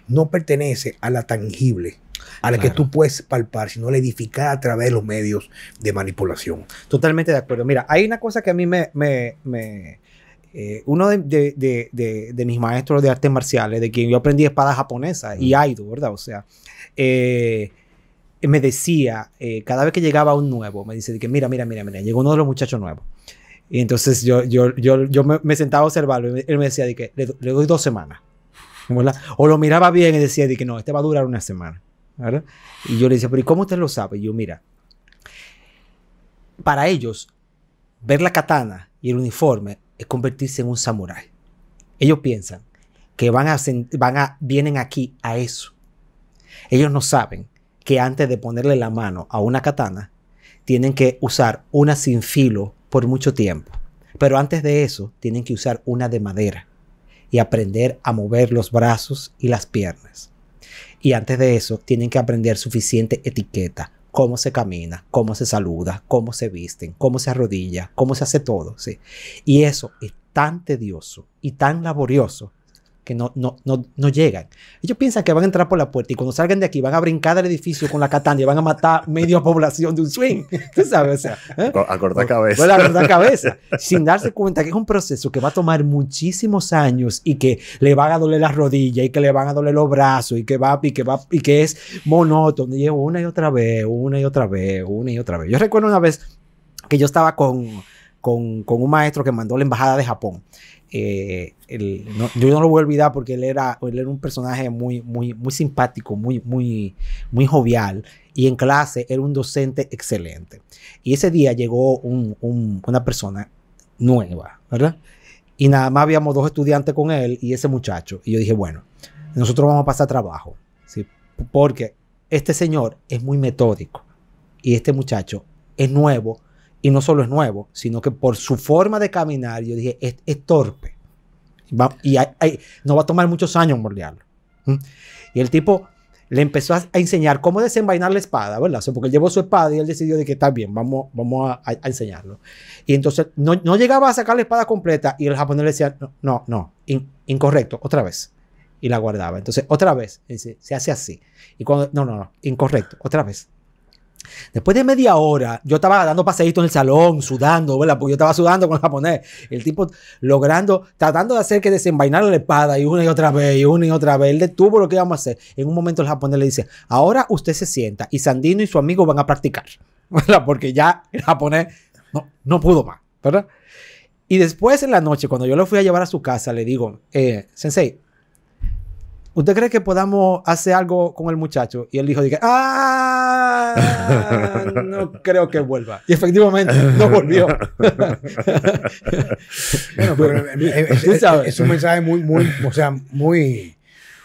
no pertenece a la tangible, a la que tú puedes palpar, sino a la edificada a través de los medios de manipulación. Totalmente de acuerdo. Mira, hay una cosa que a mí uno de mis maestros de artes marciales, de quien yo aprendí espada japonesa y aido, ¿verdad? O sea, me decía, cada vez que llegaba un nuevo, me dice que mira, llegó uno de los muchachos nuevos. Y entonces yo me sentaba a observarlo y él me decía de que le doy 2 semanas. ¿Verdad? O lo miraba bien y decía de que no, este va a durar 1 semana. ¿verdad? Y yo le decía, pero ¿y cómo usted lo sabe? Y yo, mira, para ellos, ver la katana y el uniforme es convertirse en un samurái. Ellos piensan que vienen aquí a eso. Ellos no saben que antes de ponerle la mano a una katana, tienen que usar una sin filo por mucho tiempo. Pero antes de eso, tienen que usar una de madera y aprender a mover los brazos y las piernas. Y antes de eso, tienen que aprender suficiente etiqueta. Cómo se camina, cómo se saluda, cómo se visten, cómo se arrodilla, cómo se hace todo. ¿Sí? Y eso es tan tedioso y tan laborioso que no llegan. Ellos piensan que van a entrar por la puerta y cuando salgan de aquí van a brincar del edificio con la katana y van a matar media población de un swing. ¿Tú sabes? O sea, A cortar cabeza. Bueno, a cortar cabeza. Sin darse cuenta que es un proceso que va a tomar muchísimos años y que le van a doler las rodillas y que le van a doler los brazos y que es monótono. Y es una y otra vez. Yo recuerdo una vez que yo estaba con un maestro que mandó la embajada de Japón. Yo no lo voy a olvidar porque él era un personaje muy simpático, muy jovial, y en clase era un docente excelente. Y ese día llegó una persona nueva, ¿verdad? Y nada más habíamos 2 estudiantes con él y ese muchacho. Y yo dije, bueno, nosotros vamos a pasar trabajo, ¿sí? Porque este señor es muy metódico y este muchacho es nuevo. Y no solo es nuevo, sino que por su forma de caminar, yo dije, es torpe. Y no va a tomar muchos años moldearlo. Y el tipo le empezó a enseñar cómo desenvainar la espada, ¿verdad? O sea, porque él llevó su espada y él decidió de que está bien, vamos a enseñarlo. Y entonces no llegaba a sacar la espada completa y el japonés le decía, no, incorrecto, otra vez. Y la guardaba. Entonces, otra vez, se hace así. Y cuando, no, incorrecto, otra vez. Después de media hora, yo estaba dando paseitos en el salón, sudando, ¿verdad? Porque yo estaba sudando con el japonés. El tipo tratando de hacer que desenvainara la espada y una y otra vez. Él detuvo lo que íbamos a hacer. En un momento el japonés le dice, ahora usted se sienta y Sandino y su amigo van a practicar, ¿verdad? Porque ya el japonés no pudo más, ¿verdad? Y después en la noche, cuando yo lo fui a llevar a su casa, le digo, Sensei, ¿usted cree que podamos hacer algo con el muchacho? Y él dijo, no creo que vuelva. Y efectivamente, no volvió. Bueno, pero es un mensaje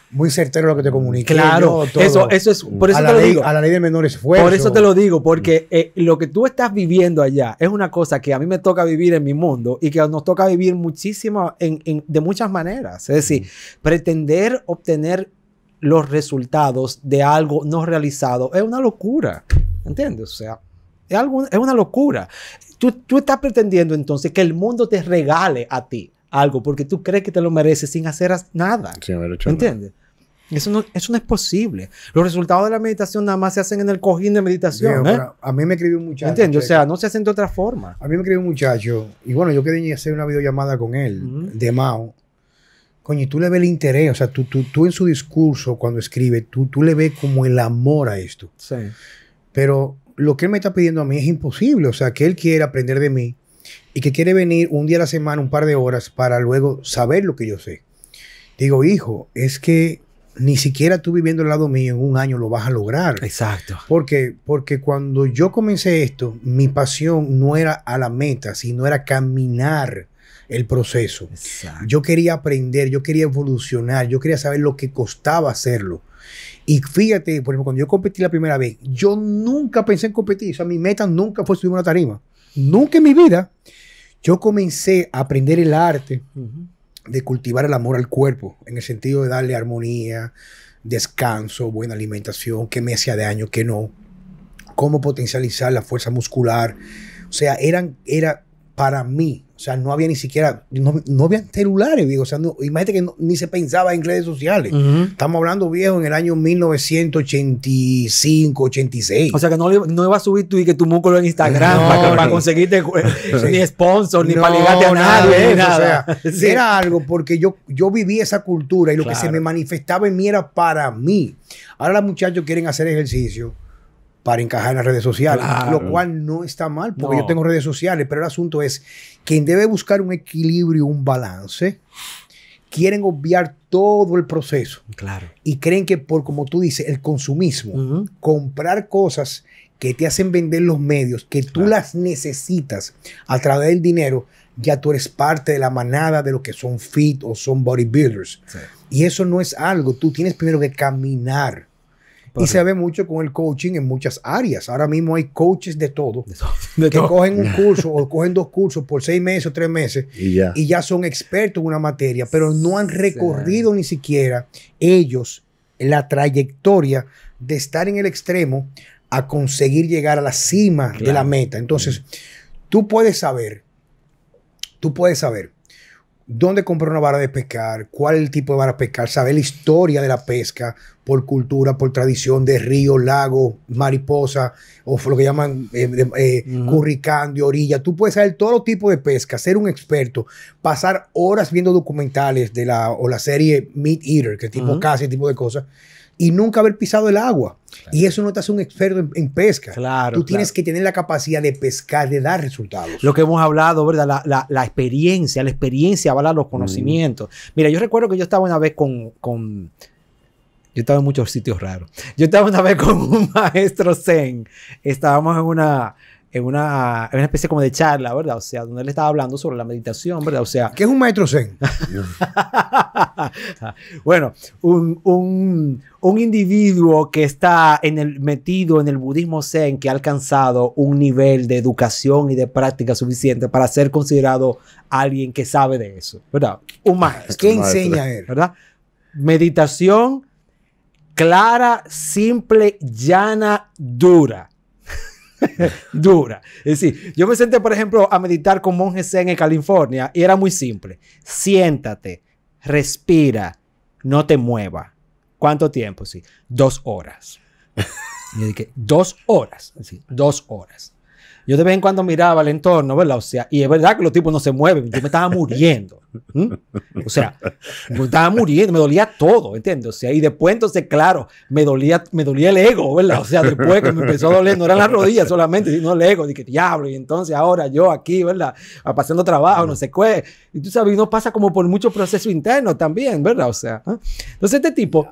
muy certero lo que te comuniqué. Claro, eso es, por eso te lo digo. A la ley de menor esfuerzo. Por eso te lo digo, porque lo que tú estás viviendo allá es una cosa que a mí me toca vivir en mi mundo y que nos toca vivir muchísimo de muchas maneras. Es decir, pretender obtener los resultados de algo no realizado es una locura. ¿Entiendes? O sea, es una locura. Tú estás pretendiendo entonces que el mundo te regale a ti algo porque tú crees que te lo mereces sin hacer nada. Sin haber hecho ¿entiendes? Nada. Eso no es posible. Los resultados de la meditación nada más se hacen en el cojín de meditación. A mí me escribió un muchacho. ¿Entiendes? O sea, no se hacen de otra forma. A mí me escribió un muchacho y bueno, yo quería hacer una videollamada con él de Mao. Coño, y tú le ves el interés. O sea, tú en su discurso cuando escribe, tú le ves como el amor a esto. Sí. Pero lo que él me está pidiendo a mí es imposible. O sea, que él quiere aprender de mí y que quiere venir un día a la semana, un par de horas, para luego saber lo que yo sé. Digo, hijo, es que ni siquiera tú viviendo al lado mío en un año lo vas a lograr. Exacto. Porque cuando yo comencé esto, mi pasión no era a la meta, sino era caminar el proceso. Exacto. Yo quería aprender, yo quería evolucionar, yo quería saber lo que costaba hacerlo. Y fíjate, por ejemplo, cuando yo competí la primera vez, yo nunca pensé en competir. O sea, mi meta nunca fue subir una tarima. Nunca en mi vida. Yo comencé a aprender el arte de cultivar el amor al cuerpo, en el sentido de darle armonía, descanso, buena alimentación, qué me hacía daño, qué no, cómo potencializar la fuerza muscular. O sea, era para mí, o sea, no había ni siquiera, no había celulares, digo, o sea, imagínate que ni se pensaba en redes sociales. Estamos hablando, viejo, en el año 1985, 86. O sea, que no iba a subir tú y que tu músculo en Instagram para conseguirte ni sponsor, ni para ligarte a nadie. Nada. O sea, era algo porque yo viví esa cultura y lo que se me manifestaba en mí era para mí. Ahora los muchachos quieren hacer ejercicio para encajar en las redes sociales, lo cual no está mal, porque yo tengo redes sociales, pero el asunto es quien debe buscar un equilibrio, un balance, quieren obviar todo el proceso. Claro. Y creen que por, como tú dices, el consumismo, comprar cosas que te hacen vender los medios, que tú las necesitas a través del dinero, ya tú eres parte de la manada de lo que son fit o son bodybuilders. Sí. Y eso no es algo, tú tienes primero que caminar. Y se ve mucho con el coaching en muchas áreas. Ahora mismo hay coaches de todo, que cogen un curso o cogen 2 cursos por 6 meses o 3 meses y ya son expertos en una materia, pero no han recorrido ni siquiera ellos la trayectoria de estar en el extremo a conseguir llegar a la cima de la meta. Entonces, tú puedes saber dónde comprar una vara de pescar, cuál es el tipo de vara de pescar, saber la historia de la pesca por cultura, por tradición de río, lago, mariposa, o lo que llaman curricán, de orilla. Tú puedes saber todo tipo de pesca, ser un experto, pasar horas viendo documentales de la serie Meat Eater, que es tipo caza, ese tipo de cosas, y nunca haber pisado el agua. Claro. Y eso no te hace un experto en pesca. Claro, tú tienes que tener la capacidad de pescar, de dar resultados. Lo que hemos hablado, ¿verdad? La experiencia avala los conocimientos. Mira, yo recuerdo que yo estaba una vez yo estaba en muchos sitios raros. Yo estaba una vez con un maestro zen. Estábamos en una especie como de charla, ¿verdad? O sea, donde él estaba hablando sobre la meditación, ¿verdad? O sea... ¿Qué es un maestro zen? Bueno, un individuo que está metido en el budismo zen, que ha alcanzado un nivel de educación y de práctica suficiente para ser considerado alguien que sabe de eso, ¿verdad? Un maestro. ¿Qué enseña él? ¿Verdad? Meditación clara, simple, llana, dura. Dura. Es decir, yo me senté, por ejemplo, a meditar con monjes zen en California y era muy simple. Siéntate, respira, no te muevas. ¿Cuánto tiempo? Sí, 2 horas. Y yo dije, 2 horas. Sí, 2 horas. Yo de vez en cuando miraba el entorno, ¿verdad? O sea, y es verdad que los tipos no se mueven. Yo me estaba muriendo. O sea, me estaba muriendo, me dolía todo, ¿entiendes? O sea, y después entonces, claro, me dolía el ego, ¿verdad? O sea, después que me empezó a doler, no eran las rodillas solamente, sino el ego. Dije, diablo, y entonces ahora yo aquí, ¿verdad? Pasando trabajo, no sé qué. Y tú sabes, uno pasa como por muchos procesos internos también, ¿verdad? O sea, entonces este tipo...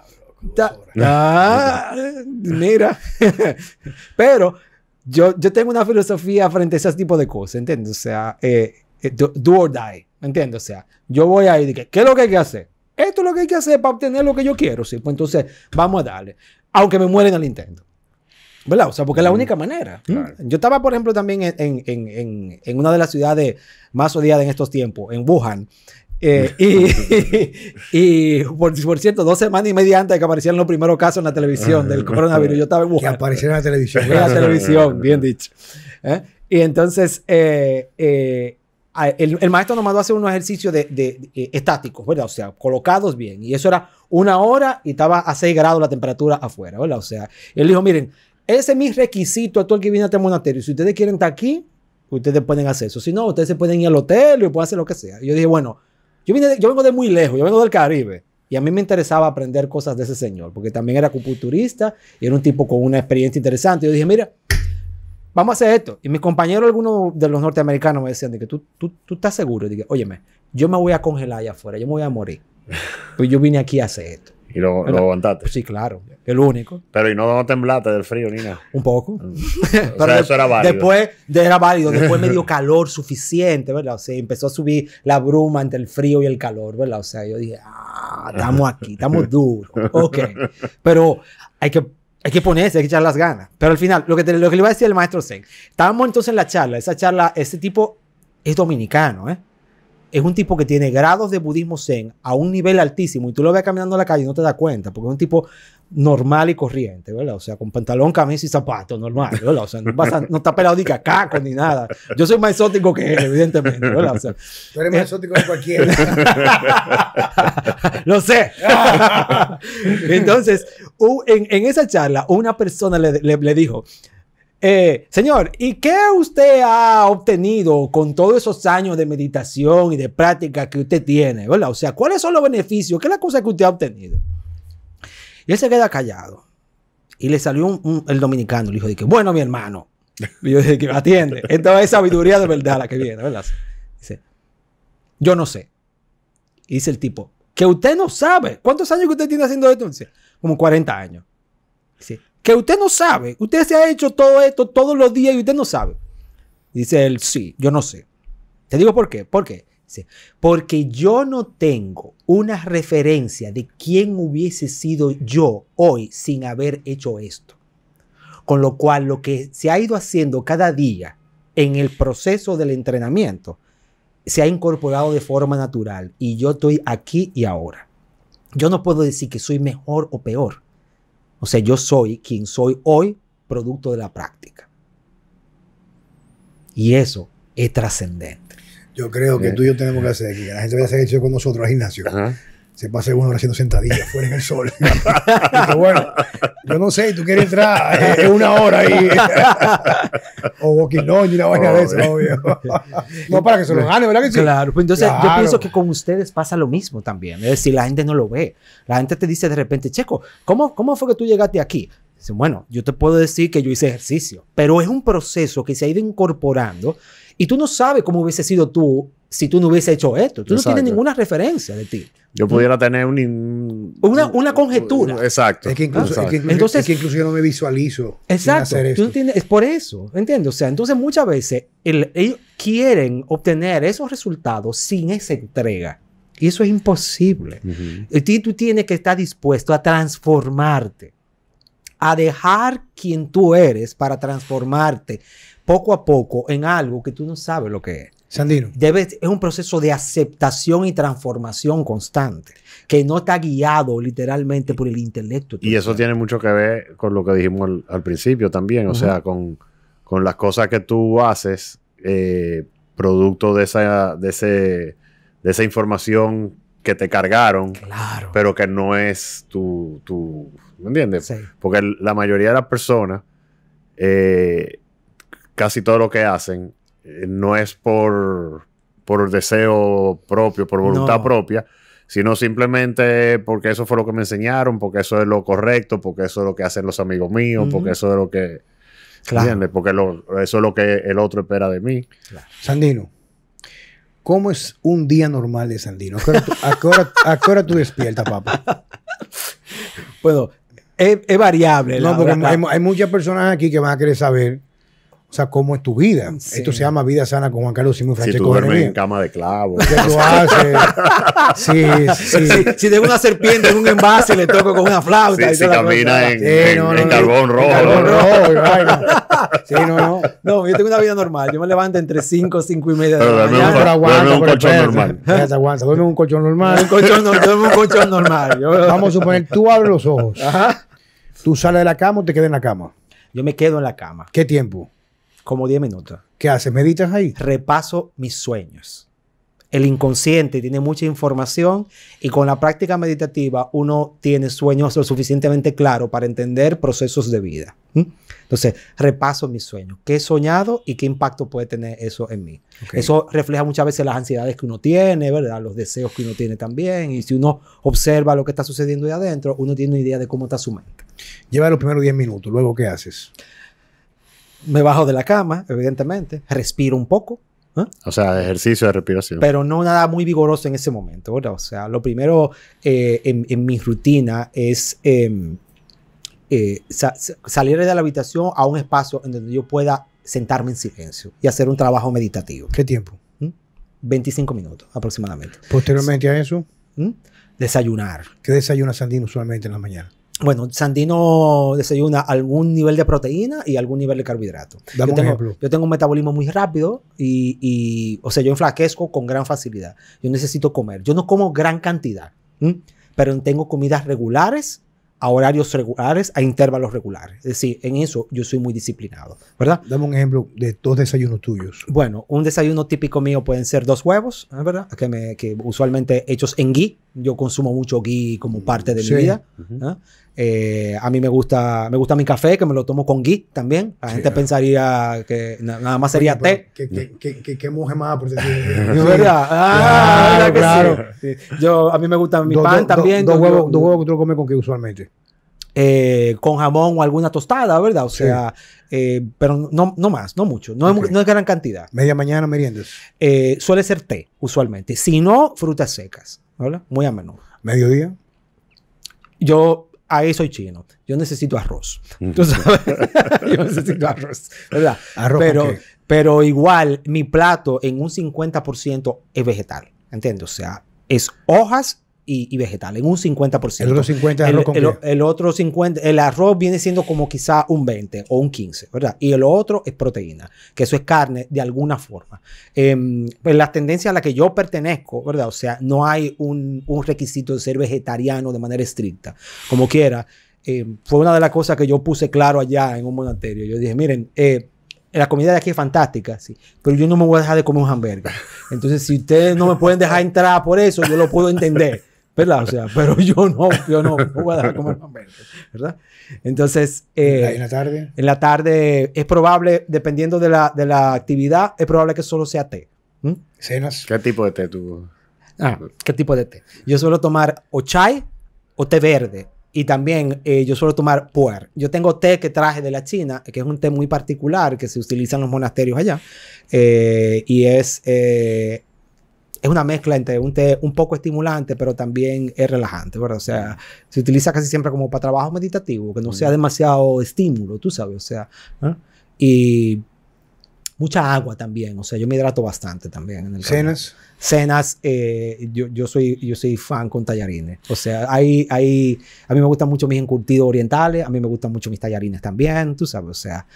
mira. Pero... Yo tengo una filosofía frente a ese tipo de cosas, ¿entiendes? O sea, do or die, ¿entiendes? O sea, yo voy ahí y digo, ¿qué es lo que hay que hacer? Esto es lo que hay que hacer para obtener lo que yo quiero, ¿sí? Pues entonces, vamos a darle. Aunque me muera en el intento. ¿Verdad? O sea, porque es la única manera. Claro. Yo estaba, por ejemplo, también en una de las ciudades más odiadas en estos tiempos, en Wuhan. Y por cierto, 2 semanas y media antes de que aparecieran los primeros casos en la televisión del coronavirus, yo estaba en Wuhan. Que apareciera en la televisión. En la televisión, bien dicho. Y entonces, el maestro nos mandó a hacer unos ejercicios de estáticos, ¿verdad? O sea, colocados bien. Y eso era 1 hora y estaba a 6 grados la temperatura afuera, ¿verdad? O sea, él dijo, miren, ese es mi requisito a todo el que viene a este monasterio. Si ustedes quieren estar aquí, ustedes pueden hacer eso. Si no, ustedes se pueden ir al hotel y pueden hacer lo que sea. Y yo dije, bueno, yo vengo de muy lejos, yo vengo del Caribe. Y a mí me interesaba aprender cosas de ese señor, porque también era acupunturista y era un tipo con una experiencia interesante. Yo dije, mira, vamos a hacer esto. Y mis compañeros, algunos de los norteamericanos, me decían de que tú estás seguro. Y dije, óyeme, yo me voy a congelar allá afuera, yo me voy a morir. Pues yo vine aquí a hacer esto. ¿Y lo aguantaste? Pues sí, claro. El único. Pero ¿y no temblaste del frío ni nada? Un poco. O sea, eso era válido. Después era válido. Después me dio calor suficiente, ¿verdad? O sea, empezó a subir la bruma entre el frío y el calor, ¿verdad? O sea, yo dije, estamos aquí, estamos duros. Ok. Pero hay que ponerse, hay que echar las ganas. Pero al final, lo que le iba a decir el maestro Zen, estábamos entonces en la charla. Esa charla, ese tipo es dominicano, ¿eh? Es un tipo que tiene grados de budismo zen a un nivel altísimo y tú lo ves caminando en la calle y no te das cuenta porque es un tipo normal y corriente, ¿verdad? O sea, con pantalón, camisa y zapatos, normal, ¿verdad? O sea, no está pelado ni cacaco ni nada. Yo soy más exótico que él, evidentemente, ¿verdad? O sea, tú eres más exótico que cualquiera. Lo sé. Entonces, en esa charla, una persona le dijo, señor, ¿y qué usted ha obtenido con todos esos años de meditación y de práctica que usted tiene, ¿verdad? O sea, ¿cuáles son los beneficios? ¿Qué es la cosa que usted ha obtenido? Y él se queda callado. Y le salió el dominicano, le dijo, bueno, mi hermano. Y yo dije, atiende. Esta es sabiduría de verdad la que viene, ¿verdad? Dice, yo no sé. Y dice el tipo, que usted no sabe. ¿Cuántos años que usted tiene haciendo esto? Dice, como 40 años. Dice, que usted no sabe. Usted se ha hecho todo esto todos los días y usted no sabe. Dice él, sí, yo no sé. Te digo por qué. ¿Por qué? Dice, porque yo no tengo una referencia de quién hubiese sido yo hoy sin haber hecho esto. Con lo cual, lo que se ha ido haciendo cada día en el proceso del entrenamiento se ha incorporado de forma natural. Y yo estoy aquí y ahora. Yo no puedo decir que soy mejor o peor. O sea, yo soy quien soy hoy, producto de la práctica. Y eso es trascendente. Yo creo que tú y yo tenemos que hacer que la gente vaya a hacer ejercicio con nosotros al gimnasio. Ajá. Se pase 1 hora haciendo sentadillas fuera en el sol. Porque, bueno, yo no sé, tú quieres entrar en 1 hora ahí. O walking long y una vaina de eso, obvio. No para que se lo gane, ¿verdad que sí? Claro, pues entonces Claro. yo pienso que con ustedes pasa lo mismo también. Es decir, la gente no lo ve. La gente te dice de repente, Checo, ¿cómo fue que tú llegaste aquí? Dice, bueno, yo te puedo decir que yo hice ejercicio, pero es un proceso que se ha ido incorporando y tú no sabes cómo hubiese sido tú si tú no hubiese hecho esto. Tú no Exacto. tienes ninguna referencia de ti. Yo pudiera tener Una conjetura. Exacto. Es que incluso, Exacto. Entonces- es que incluso yo no me visualizo sin Exacto. hacer Tú esto. no tienes, es por eso, ¿entiendes? O sea, entonces muchas veces ellos quieren obtener esos resultados sin esa entrega. Y eso es imposible. Ujú. Tú tienes que estar dispuesto a transformarte, a dejar quien tú eres para transformarte poco a poco en algo que tú no sabes lo que es. Sandino, Es un proceso de aceptación y transformación constante, que no está guiado literalmente por el intelecto. Y eso tiene mucho que ver con lo que dijimos al principio también, o Ujú. sea, con las cosas que tú haces, producto de esa información que te cargaron, Claro. pero que no es ¿me entiendes? Sí. Porque la mayoría de las personas, casi todo lo que hacen, no es por deseo propio, por voluntad No. propia, sino simplemente porque eso fue lo que me enseñaron, porque eso es lo correcto, porque eso es lo que hacen los amigos míos, Ujú. porque eso es lo que... Claro. ¿Entiendes? Porque eso es lo que el otro espera de mí. Sandino, ¿cómo es un día normal de Sandino? ¿A qué hora tú despiertas, papá? Bueno, es variable. No, porque hay muchas personas aquí que van a querer saber, o sea, cómo es tu vida. Sí. Esto se llama Vida Sana con Juan Carlos Simón y Si tú Francesco duermes en Jeremías. cama de clavo. ¿Qué tú haces? Sí. Si tengo una serpiente en un envase, le toco con una flauta. Si y toda la camina cosa. en carbón rojo. Carbón rojo y vaina. Sí, no. No, yo tengo una vida normal. Yo me levanto entre 5 y 5 y media de Pero la duerme mañana. Pero aguanta, duerme en un pero colchón espérate. normal. Espérate, aguanta. Duerme en un colchón normal. Duermo en un colchón normal. Vamos a suponer, tú abres los ojos. Ajá. Tú sales de la cama o te quedas en la cama. Yo me quedo en la cama, ¿Qué tiempo? como 10 minutos. ¿Qué haces? ¿Meditas ahí? Repaso mis sueños. El inconsciente tiene mucha información y con la práctica meditativa uno tiene sueños lo suficientemente claros para entender procesos de vida. ¿Mm? Entonces, repaso mis sueños. ¿Qué he soñado y qué impacto puede tener eso en mí? Ok. Eso refleja muchas veces las ansiedades que uno tiene, ¿verdad? Los deseos que uno tiene también. Y si uno observa lo que está sucediendo ahí adentro, uno tiene una idea de cómo está su mente. Lleva los primeros 10 minutos. Luego, ¿qué haces? Me bajo de la cama, evidentemente. Respiro un poco. ¿Eh? O sea, ejercicio de respiración. Pero no nada muy vigoroso en ese momento, ¿verdad? O sea, lo primero en mi rutina es salir de la habitación a un espacio en donde yo pueda sentarme en silencio y hacer un trabajo meditativo. ¿Qué tiempo? 25 minutos aproximadamente. Posteriormente a eso, ¿Mm? Desayunar. ¿qué desayuna Sandino usualmente en la mañana? Bueno, Sandino desayuna algún nivel de proteína y algún nivel de carbohidrato. Dame un ejemplo. Yo tengo un metabolismo muy rápido o sea, yo enflaquezco con gran facilidad. Yo necesito comer. Yo no como gran cantidad, pero tengo comidas regulares, a horarios regulares, a intervalos regulares. Es decir, en eso yo soy muy disciplinado, ¿verdad? Dame un ejemplo de 2 desayunos tuyos. Bueno, un desayuno típico mío pueden ser 2 huevos, ¿verdad? Que usualmente hechos en ghee. Yo consumo mucho ghee como parte de Sí. mi vida. Ujú. A mí me gusta mi café, que me lo tomo con ghee también. La Sí, gente pensaría que nada más sería té. ¿Qué moje más por decir? ¿No, verdad? Claro, ¿Verdad que sí? A mí me gusta mi pan también. Dos yo- huevos que tú lo comes con qué usualmente. con jamón o alguna tostada, ¿verdad? O sea, pero no más, no mucho. No, Ok. no es gran cantidad. Media mañana meriendas. Suele ser té, usualmente. Si no, frutas secas. ¿verdad? Muy a menudo. ¿Mediodía? Yo ahí soy chino. Yo necesito arroz. Tú sabes. Yo necesito arroz, ¿verdad? ¿Arroz pero, con qué? pero igual, mi plato en un 50% es vegetal. ¿Entiendes? O sea, es hojas y vegetal, en un 50%. El otro 50 es arroz con qué. El otro 50, el arroz viene siendo como quizá un 20 o un 15, ¿verdad? Y el otro es proteína, que eso es carne de alguna forma. Pues la tendencia a la que yo pertenezco, ¿verdad? O sea, no hay un requisito de ser vegetariano de manera estricta. Como quiera, fue una de las cosas que yo puse claro allá en un monasterio. Yo dije, miren, la comida de aquí es fantástica, sí, pero yo no me voy a dejar de comer un hamburger. Entonces, si ustedes no me pueden dejar entrar por eso, yo lo puedo entender, ¿verdad? O sea, pero yo no voy a dejar de comer un hamburger, ¿verdad? Entonces, ¿En la tarde? En la tarde es probable, dependiendo de la actividad, es probable que solo sea té. ¿Cenas? ¿Qué tipo de té tú? ¿Qué tipo de té? Yo suelo tomar o chai o té verde. Y también yo suelo tomar puer. Yo tengo té que traje de la China, que es un té muy particular que se utiliza en los monasterios allá. Y es una mezcla entre un té un poco estimulante, pero también es relajante, ¿verdad? O sea, se utiliza casi siempre como para trabajo meditativo, que no sea demasiado estímulo, tú sabes, o sea. ¿Eh? Y mucha agua también, o sea, yo me hidrato bastante también. En el ¿Cenas? Cenas, yo soy fan con tallarines. O sea, a mí me gustan mucho mis encurtidos orientales, a mí me gustan mucho mis tallarines también, tú sabes, o sea,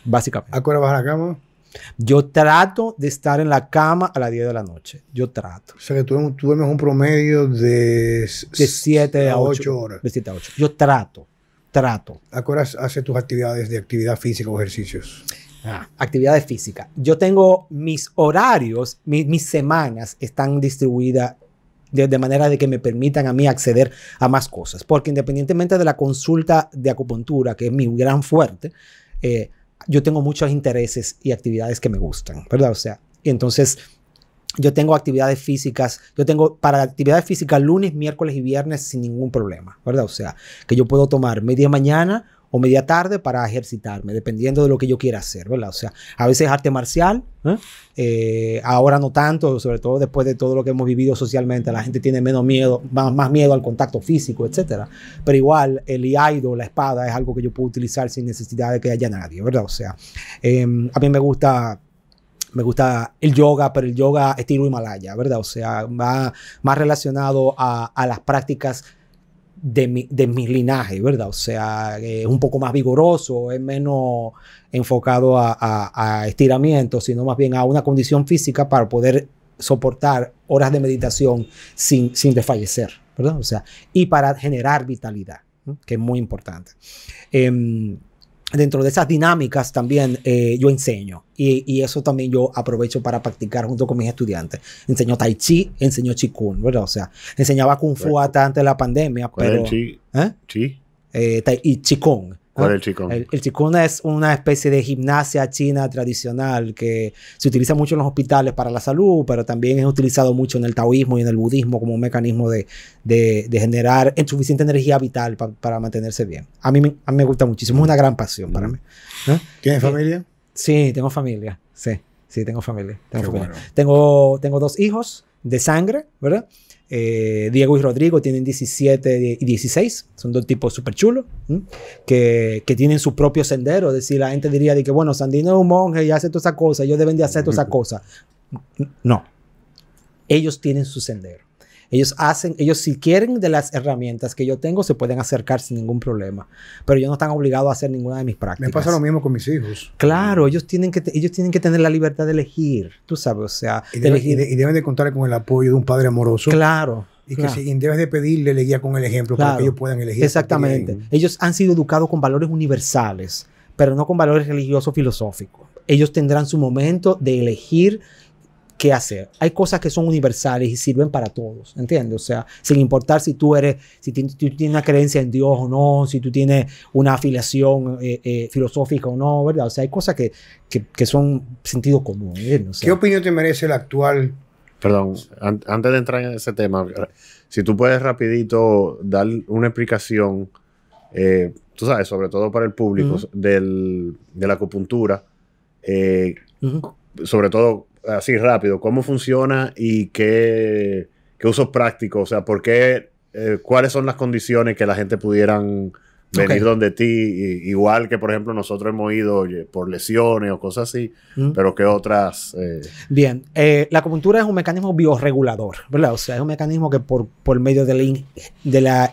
básicamente. ¿A qué hora vas a la cama? Yo trato de estar en la cama a las 10 de la noche. Yo trato. O sea que tú duermes un promedio de 7 a 8 horas. De 7 a 8. Yo trato. ¿A qué horas haces tus actividades de actividad física o ejercicios? Actividades físicas. Yo tengo mis horarios, mis semanas están distribuidas de manera de que me permitan a mí acceder a más cosas. Porque independientemente de la consulta de acupuntura, que es mi gran fuerte, yo tengo muchos intereses y actividades que me gustan, ¿verdad? O sea, y entonces yo tengo actividades físicas, para actividades físicas lunes, miércoles y viernes sin ningún problema, ¿verdad? O sea, que yo puedo tomar media mañana o media tarde para ejercitarme, dependiendo de lo que yo quiera hacer, ¿verdad? O sea, a veces arte marcial, ahora no tanto, sobre todo después de todo lo que hemos vivido socialmente, la gente tiene menos miedo, más miedo al contacto físico, etcétera. Pero igual, el iaido, la espada, es algo que yo puedo utilizar sin necesidad de que haya nadie, ¿verdad? O sea, a mí me gusta el yoga, pero el yoga estilo Himalaya, ¿verdad? O sea, va más relacionado a las prácticas de mi linaje, ¿verdad? O sea, es un poco más vigoroso, es menos enfocado a estiramiento, sino más bien a una condición física para poder soportar horas de meditación sin desfallecer, ¿verdad? O sea, y para generar vitalidad, ¿no? Que es muy importante. Dentro de esas dinámicas también yo enseño y eso también yo aprovecho para practicar junto con mis estudiantes. Enseño Tai Chi, enseño Qigong, ¿verdad? O sea, enseñaba Kung Fu hasta antes de la pandemia. ¿Cuál pero, es el Chi? ¿Chi? Y Qigong. ¿Cuál es el Qigong? El Qigong es una especie de gimnasia china tradicional que se utiliza mucho en los hospitales para la salud, pero también es utilizado mucho en el taoísmo y en el budismo como un mecanismo de generar suficiente energía vital para mantenerse bien. A mí me gusta muchísimo, es una gran pasión para mí. ¿Tienes familia? Sí, tengo familia. Sí, tengo familia. Bueno. Tengo 2 hijos de sangre, ¿verdad? Diego y Rodrigo tienen 17 y 16, son 2 tipos súper chulos, que tienen su propio sendero. Es decir, la gente diría de que, bueno, Sandino es un monje y hace todas esas cosas, ellos deben de hacer todas esas cosas. No, ellos tienen su sendero. Ellos si quieren de las herramientas que yo tengo, se pueden acercar sin ningún problema. Pero ellos no están obligados a hacer ninguna de mis prácticas. Me pasa lo mismo con mis hijos. Claro, ellos tienen que tener la libertad de elegir, tú sabes, o sea. Y deben de contar con el apoyo de un padre amoroso. Claro. Y que si debes de pedirle, le guía con el ejemplo para que ellos puedan elegir. Exactamente. Ellos han sido educados con valores universales, pero no con valores religiosos filosóficos. Ellos tendrán su momento de elegir qué hacer. Hay cosas que son universales y sirven para todos, ¿entiendes? O sea, sin importar si tú tienes una creencia en Dios o no, si tú tienes una afiliación filosófica o no, ¿verdad? O sea, hay cosas que son sentido común, ¿verdad? O sea, ¿qué opinión te merece el actual? Perdón, antes de entrar en ese tema, si tú puedes rapidito dar una explicación, tú sabes, sobre todo para el público, de la acupuntura, sobre todo así rápido, cómo funciona y qué ¿Qué usos prácticos? O sea, ¿por qué? ¿Cuáles son las condiciones que la gente pudieran venir donde ti? Igual que, por ejemplo, nosotros hemos ido por lesiones o cosas así, pero ¿qué otras? Bien, la acupuntura es un mecanismo biorregulador, ¿verdad? O sea, es un mecanismo que por medio de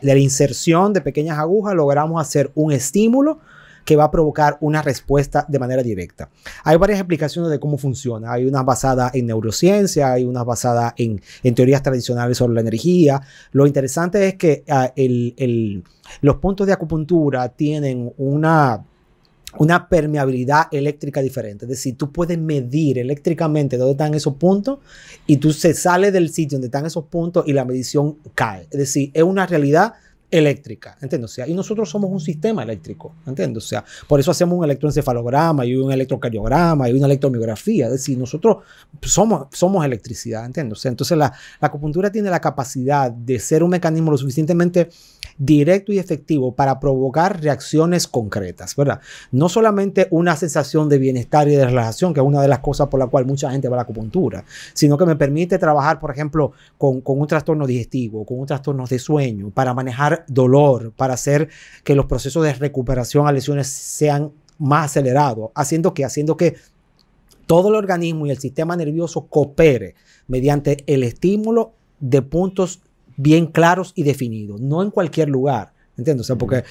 la inserción de pequeñas agujas logramos hacer un estímulo que va a provocar una respuesta de manera directa. Hay varias explicaciones de cómo funciona. Hay unas basadas en neurociencia, hay unas basadas en teorías tradicionales sobre la energía. Lo interesante es que los puntos de acupuntura tienen una permeabilidad eléctrica diferente. Es decir, tú puedes medir eléctricamente dónde están esos puntos y tú se sale del sitio donde están esos puntos y la medición cae. Es decir, es una realidad eléctrica, ¿entiendes? O sea, y nosotros somos un sistema eléctrico, ¿entiendes? O sea, por eso hacemos un electroencefalograma y un electrocardiograma y una electromiografía. Es decir, nosotros somos electricidad, ¿entiendes? O sea, entonces la acupuntura tiene la capacidad de ser un mecanismo lo suficientemente directo y efectivo para provocar reacciones concretas, ¿verdad? No solamente una sensación de bienestar y de relajación, que es una de las cosas por la cual mucha gente va a la acupuntura, sino que me permite trabajar, por ejemplo, con un trastorno digestivo, con un trastorno de sueño, para manejar dolor, para hacer que los procesos de recuperación a lesiones sean más acelerados, haciendo que todo el organismo y el sistema nervioso coopere mediante el estímulo de puntos bien claros y definidos, no en cualquier lugar, ¿entiendes? O sea, porque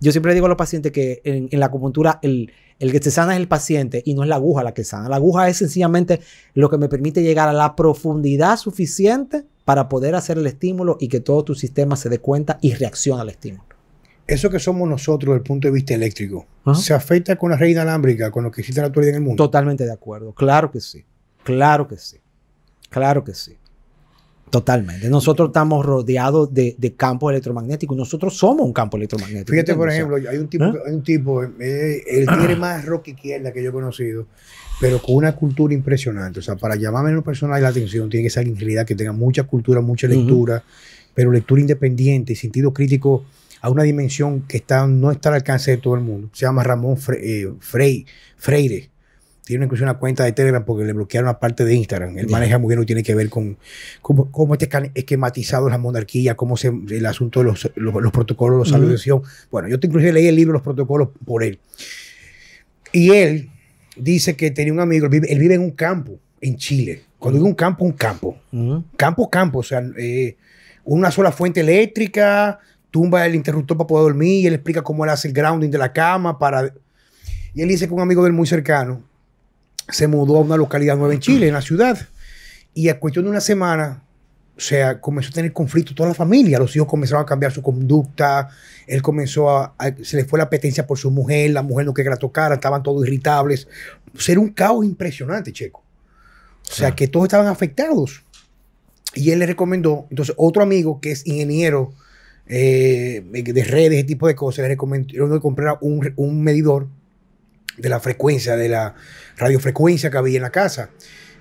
yo siempre digo a los pacientes que en la acupuntura el que se sana es el paciente y no es la aguja la que sana. La aguja es sencillamente lo que me permite llegar a la profundidad suficiente para poder hacer el estímulo y que todo tu sistema se dé cuenta y reaccione al estímulo. Eso que somos nosotros desde el punto de vista eléctrico, ¿se afecta con la red inalámbrica, con lo que existe en la actualidad en el mundo? Totalmente de acuerdo. Claro que sí. Claro que sí. Claro que sí. Totalmente. Nosotros estamos rodeados de campos electromagnéticos. Nosotros somos un campo electromagnético. Fíjate, por ejemplo, hay un tipo, el tigre más rock izquierda que yo he conocido, pero con una cultura impresionante. O sea, para llamarme en lo personal la atención, tiene que ser alguien en realidad que tenga mucha cultura, mucha lectura, pero lectura independiente y sentido crítico a una dimensión que no está al alcance de todo el mundo. Se llama Ramón Freire. Tiene incluso una cuenta de Telegram porque le bloquearon una parte de Instagram. Él maneja muy bien lo que tiene que ver con cómo está esquematizado la monarquía, el asunto de los protocolos, los salutación. Bueno, yo inclusive leí el libro Los protocolos por él. Y él dice que tenía un amigo, él vive en un campo en Chile. Cuando digo un campo, campo, o sea, una sola fuente eléctrica, tumba el interruptor para poder dormir, y él explica cómo él hace el grounding de la cama y él dice que un amigo de él muy cercano se mudó a una localidad nueva en Chile, en la ciudad, y a cuestión de una semana, o sea, comenzó a tener conflicto toda la familia. Los hijos comenzaron a cambiar su conducta, él comenzó se le fue la apetencia por su mujer, la mujer no quería que la tocara, estaban todos irritables. O sea, era un caos impresionante, Checo. O sea, que todos estaban afectados. Y él le recomendó, entonces, otro amigo que es ingeniero de redes, ese tipo de cosas, le recomendó que comprara un medidor de la frecuencia, de la radiofrecuencia que había en la casa.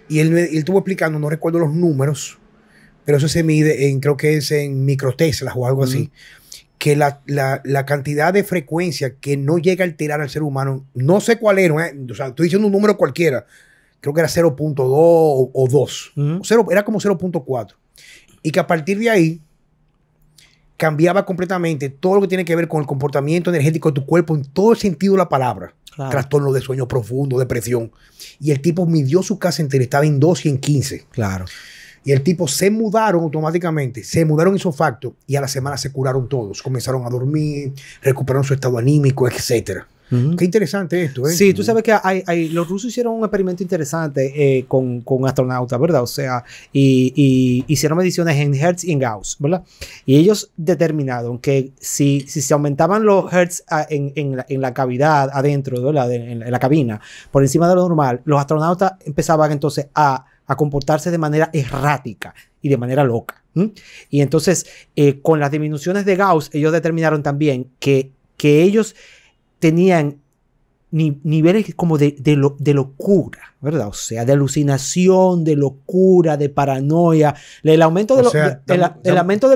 Y él estuvo explicando, no recuerdo los números, pero eso se mide creo que es en microteslas o algo así, que la cantidad de frecuencia que no llega a alterar al ser humano, no sé cuál era, o sea, estoy diciendo un número cualquiera, creo que era 0.2 o 2, era como 0.4, y que a partir de ahí cambiaba completamente todo lo que tiene que ver con el comportamiento energético de tu cuerpo en todo el sentido de la palabra. Claro. Trastorno de sueño profundo, depresión. Y el tipo midió su casa entera, estaba en 2 y en 15. Claro. Y el tipo se mudaron automáticamente, se mudaron isofacto y a la semana se curaron todos. Comenzaron a dormir, recuperaron su estado anímico, etcétera. Qué interesante esto, ¿eh? Sí, tú sabes que los rusos hicieron un experimento interesante con astronautas, ¿verdad? O sea, y hicieron mediciones en Hertz y en Gauss, ¿verdad? Y ellos determinaron que si se aumentaban los Hertz en la cavidad adentro, ¿verdad? En la cabina, por encima de lo normal, los astronautas empezaban entonces a comportarse de manera errática y de manera loca. Y entonces, con las disminuciones de Gauss, ellos determinaron también que ellos tenían niveles como de locura, ¿verdad? O sea, de alucinación, de locura, de paranoia, el aumento de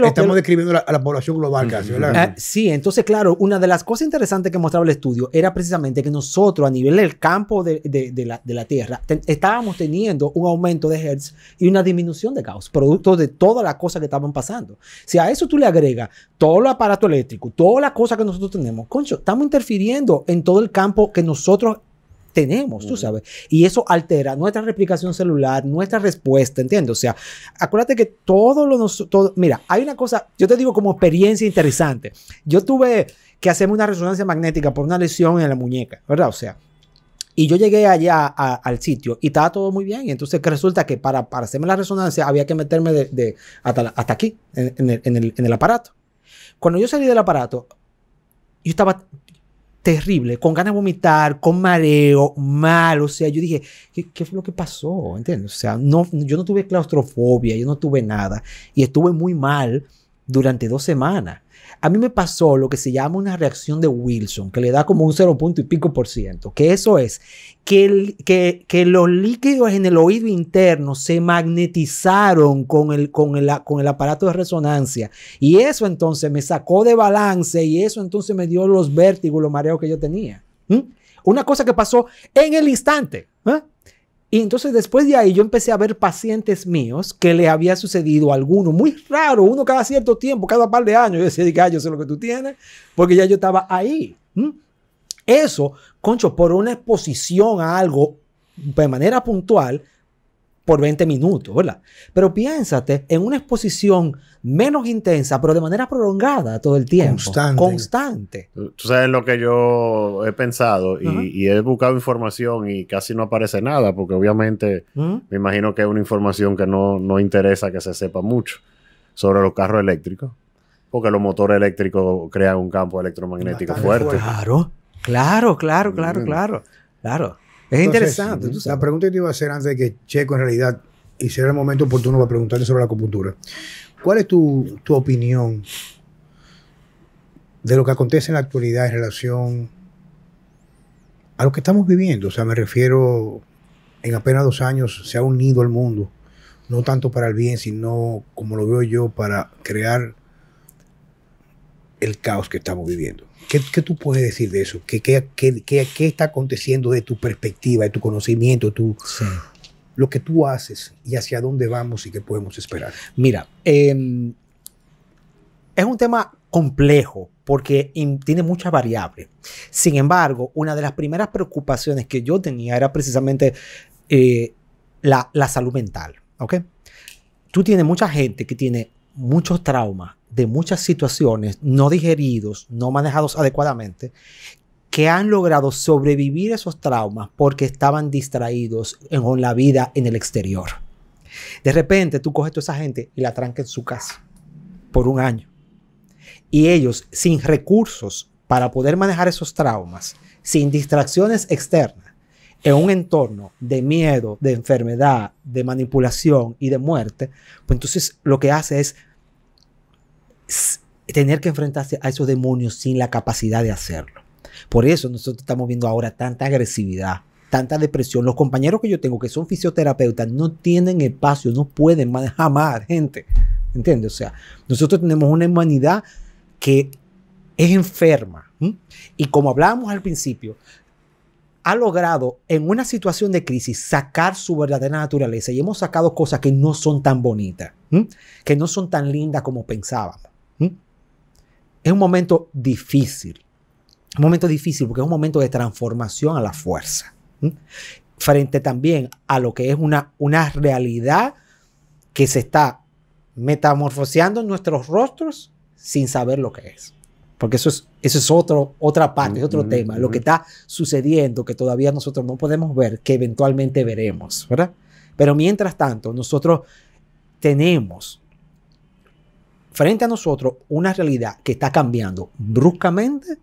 estamos describiendo a la población global casi, ¿verdad? Sí, entonces, claro, una de las cosas interesantes que mostraba el estudio era precisamente que nosotros, a nivel del campo de la Tierra, estábamos teniendo un aumento de Hertz y una disminución de Gauss, producto de todas las cosas que estaban pasando. Si a eso tú le agregas todo el aparato eléctrico, todas las cosas que nosotros tenemos, concho, estamos interfiriendo en todo el campo que nosotros tenemos, tú sabes, y eso altera nuestra replicación celular, nuestra respuesta, ¿entiendes? O sea, acuérdate que mira, hay una cosa, yo te digo como experiencia interesante, yo tuve que hacerme una resonancia magnética por una lesión en la muñeca, ¿verdad? O sea, y yo llegué allá al sitio y estaba todo muy bien, y entonces que resulta que para hacerme la resonancia había que meterme hasta aquí, en el aparato. Cuando yo salí del aparato, yo estaba terrible, con ganas de vomitar, con mareo, mal, o sea, yo dije, ¿qué fue lo que pasó? ¿Entiendes? O sea, yo no tuve claustrofobia, yo no tuve nada, y estuve muy mal durante 2 semanas. A mí me pasó lo que se llama una reacción de Wilson, que le da como un 0 punto y pico %, que eso es que los líquidos en el oído interno se magnetizaron con el aparato de resonancia, y eso entonces me sacó de balance, y eso entonces me dio los vértigos, los mareos que yo tenía. Una cosa que pasó en el instante. Y entonces después de ahí yo empecé a ver pacientes míos que le había sucedido a alguno, muy raro, uno cada cierto tiempo, cada par de años. Yo decía, yo sé lo que tú tienes, porque ya yo estaba ahí. Eso, concho, por una exposición a algo de manera puntual, por 20 minutos, ¿verdad? Pero piénsate en una exposición menos intensa, pero de manera prolongada todo el tiempo. Constante. Tú sabes lo que yo he pensado y he buscado información y casi no aparece nada, porque obviamente me imagino que es una información que no interesa que se sepa mucho sobre los carros eléctricos, porque los motores eléctricos crean un campo electromagnético fuerte. Claro. Es Entonces, interesante. La pregunta que te iba a hacer antes de que Checo en realidad hiciera el momento oportuno para preguntarte sobre la acupuntura. ¿Cuál es tu opinión de lo que acontece en la actualidad en relación a lo que estamos viviendo? O sea, me refiero, en apenas 2 años se ha unido el mundo, no tanto para el bien, sino, como lo veo yo, para crear el caos que estamos viviendo. ¿Qué tú puedes decir de eso? ¿Qué está aconteciendo de tu perspectiva, de tu conocimiento, lo que tú haces y hacia dónde vamos y qué podemos esperar? Mira, es un tema complejo porque tiene muchas variables. Sin embargo, una de las primeras preocupaciones que yo tenía era precisamente la salud mental. ¿Ok? Tú tienes mucha gente que tiene muchos traumas de muchas situaciones no digeridos, no manejados adecuadamente, que han logrado sobrevivir esos traumas porque estaban distraídos con la vida en el exterior. De repente tú coges a toda esa gente y la trancas en su casa por 1 año. Y ellos, sin recursos para poder manejar esos traumas, sin distracciones externas, en un entorno de miedo, de enfermedad, de manipulación y de muerte, pues entonces lo que hace es tener que enfrentarse a esos demonios sin la capacidad de hacerlo. Por eso nosotros estamos viendo ahora tanta agresividad, tanta depresión. Los compañeros que yo tengo que son fisioterapeutas no tienen espacio, no pueden manejar más gente. ¿Entiendes? O sea, nosotros tenemos una humanidad que es enferma. Y como hablábamos al principio, ha logrado en una situación de crisis sacar su verdadera naturaleza, y hemos sacado cosas que no son tan bonitas, que no son tan lindas como pensábamos. Es un momento difícil. Un momento difícil porque es un momento de transformación a la fuerza. Frente también a lo que es una realidad que se está metamorfoseando en nuestros rostros sin saber lo que es. Porque eso es otra parte, es otro tema. Lo que está sucediendo que todavía nosotros no podemos ver, que eventualmente veremos, ¿verdad? Pero mientras tanto, nosotros tenemos frente a nosotros una realidad que está cambiando bruscamente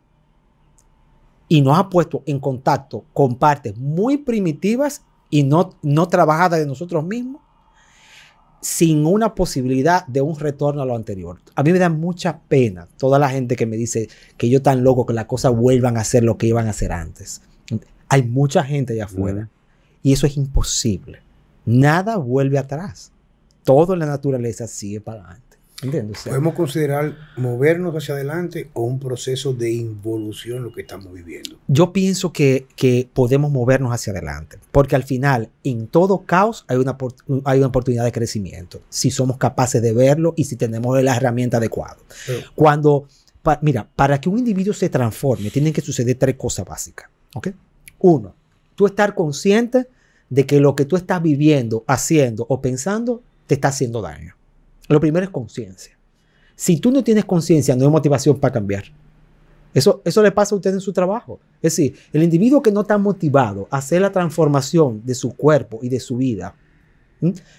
y nos ha puesto en contacto con partes muy primitivas y no trabajadas de nosotros mismos, sin una posibilidad de un retorno a lo anterior. A mí me da mucha pena toda la gente que me dice que yo tan loco que las cosas vuelvan a ser lo que iban a ser antes. Hay mucha gente allá afuera. Y eso es imposible. Nada vuelve atrás. Todo en la naturaleza sigue para adelante. ¿Entiendes? O sea, ¿podemos considerar movernos hacia adelante o un proceso de involución lo que estamos viviendo? yo pienso que podemos movernos hacia adelante. Porque al final, en todo caos, hay una oportunidad de crecimiento. Si somos capaces de verlo y si tenemos la herramienta adecuada. Pero, Mira, para que un individuo se transforme, tienen que suceder 3 cosas básicas. ¿Ok? 1, tú estar consciente de que lo que tú estás viviendo, haciendo o pensando te está haciendo daño. Lo primero es conciencia. Si tú no tienes conciencia, no hay motivación para cambiar. Eso le pasa a usted en su trabajo. Es decir, el individuo que no está motivado a hacer la transformación de su cuerpo y de su vida,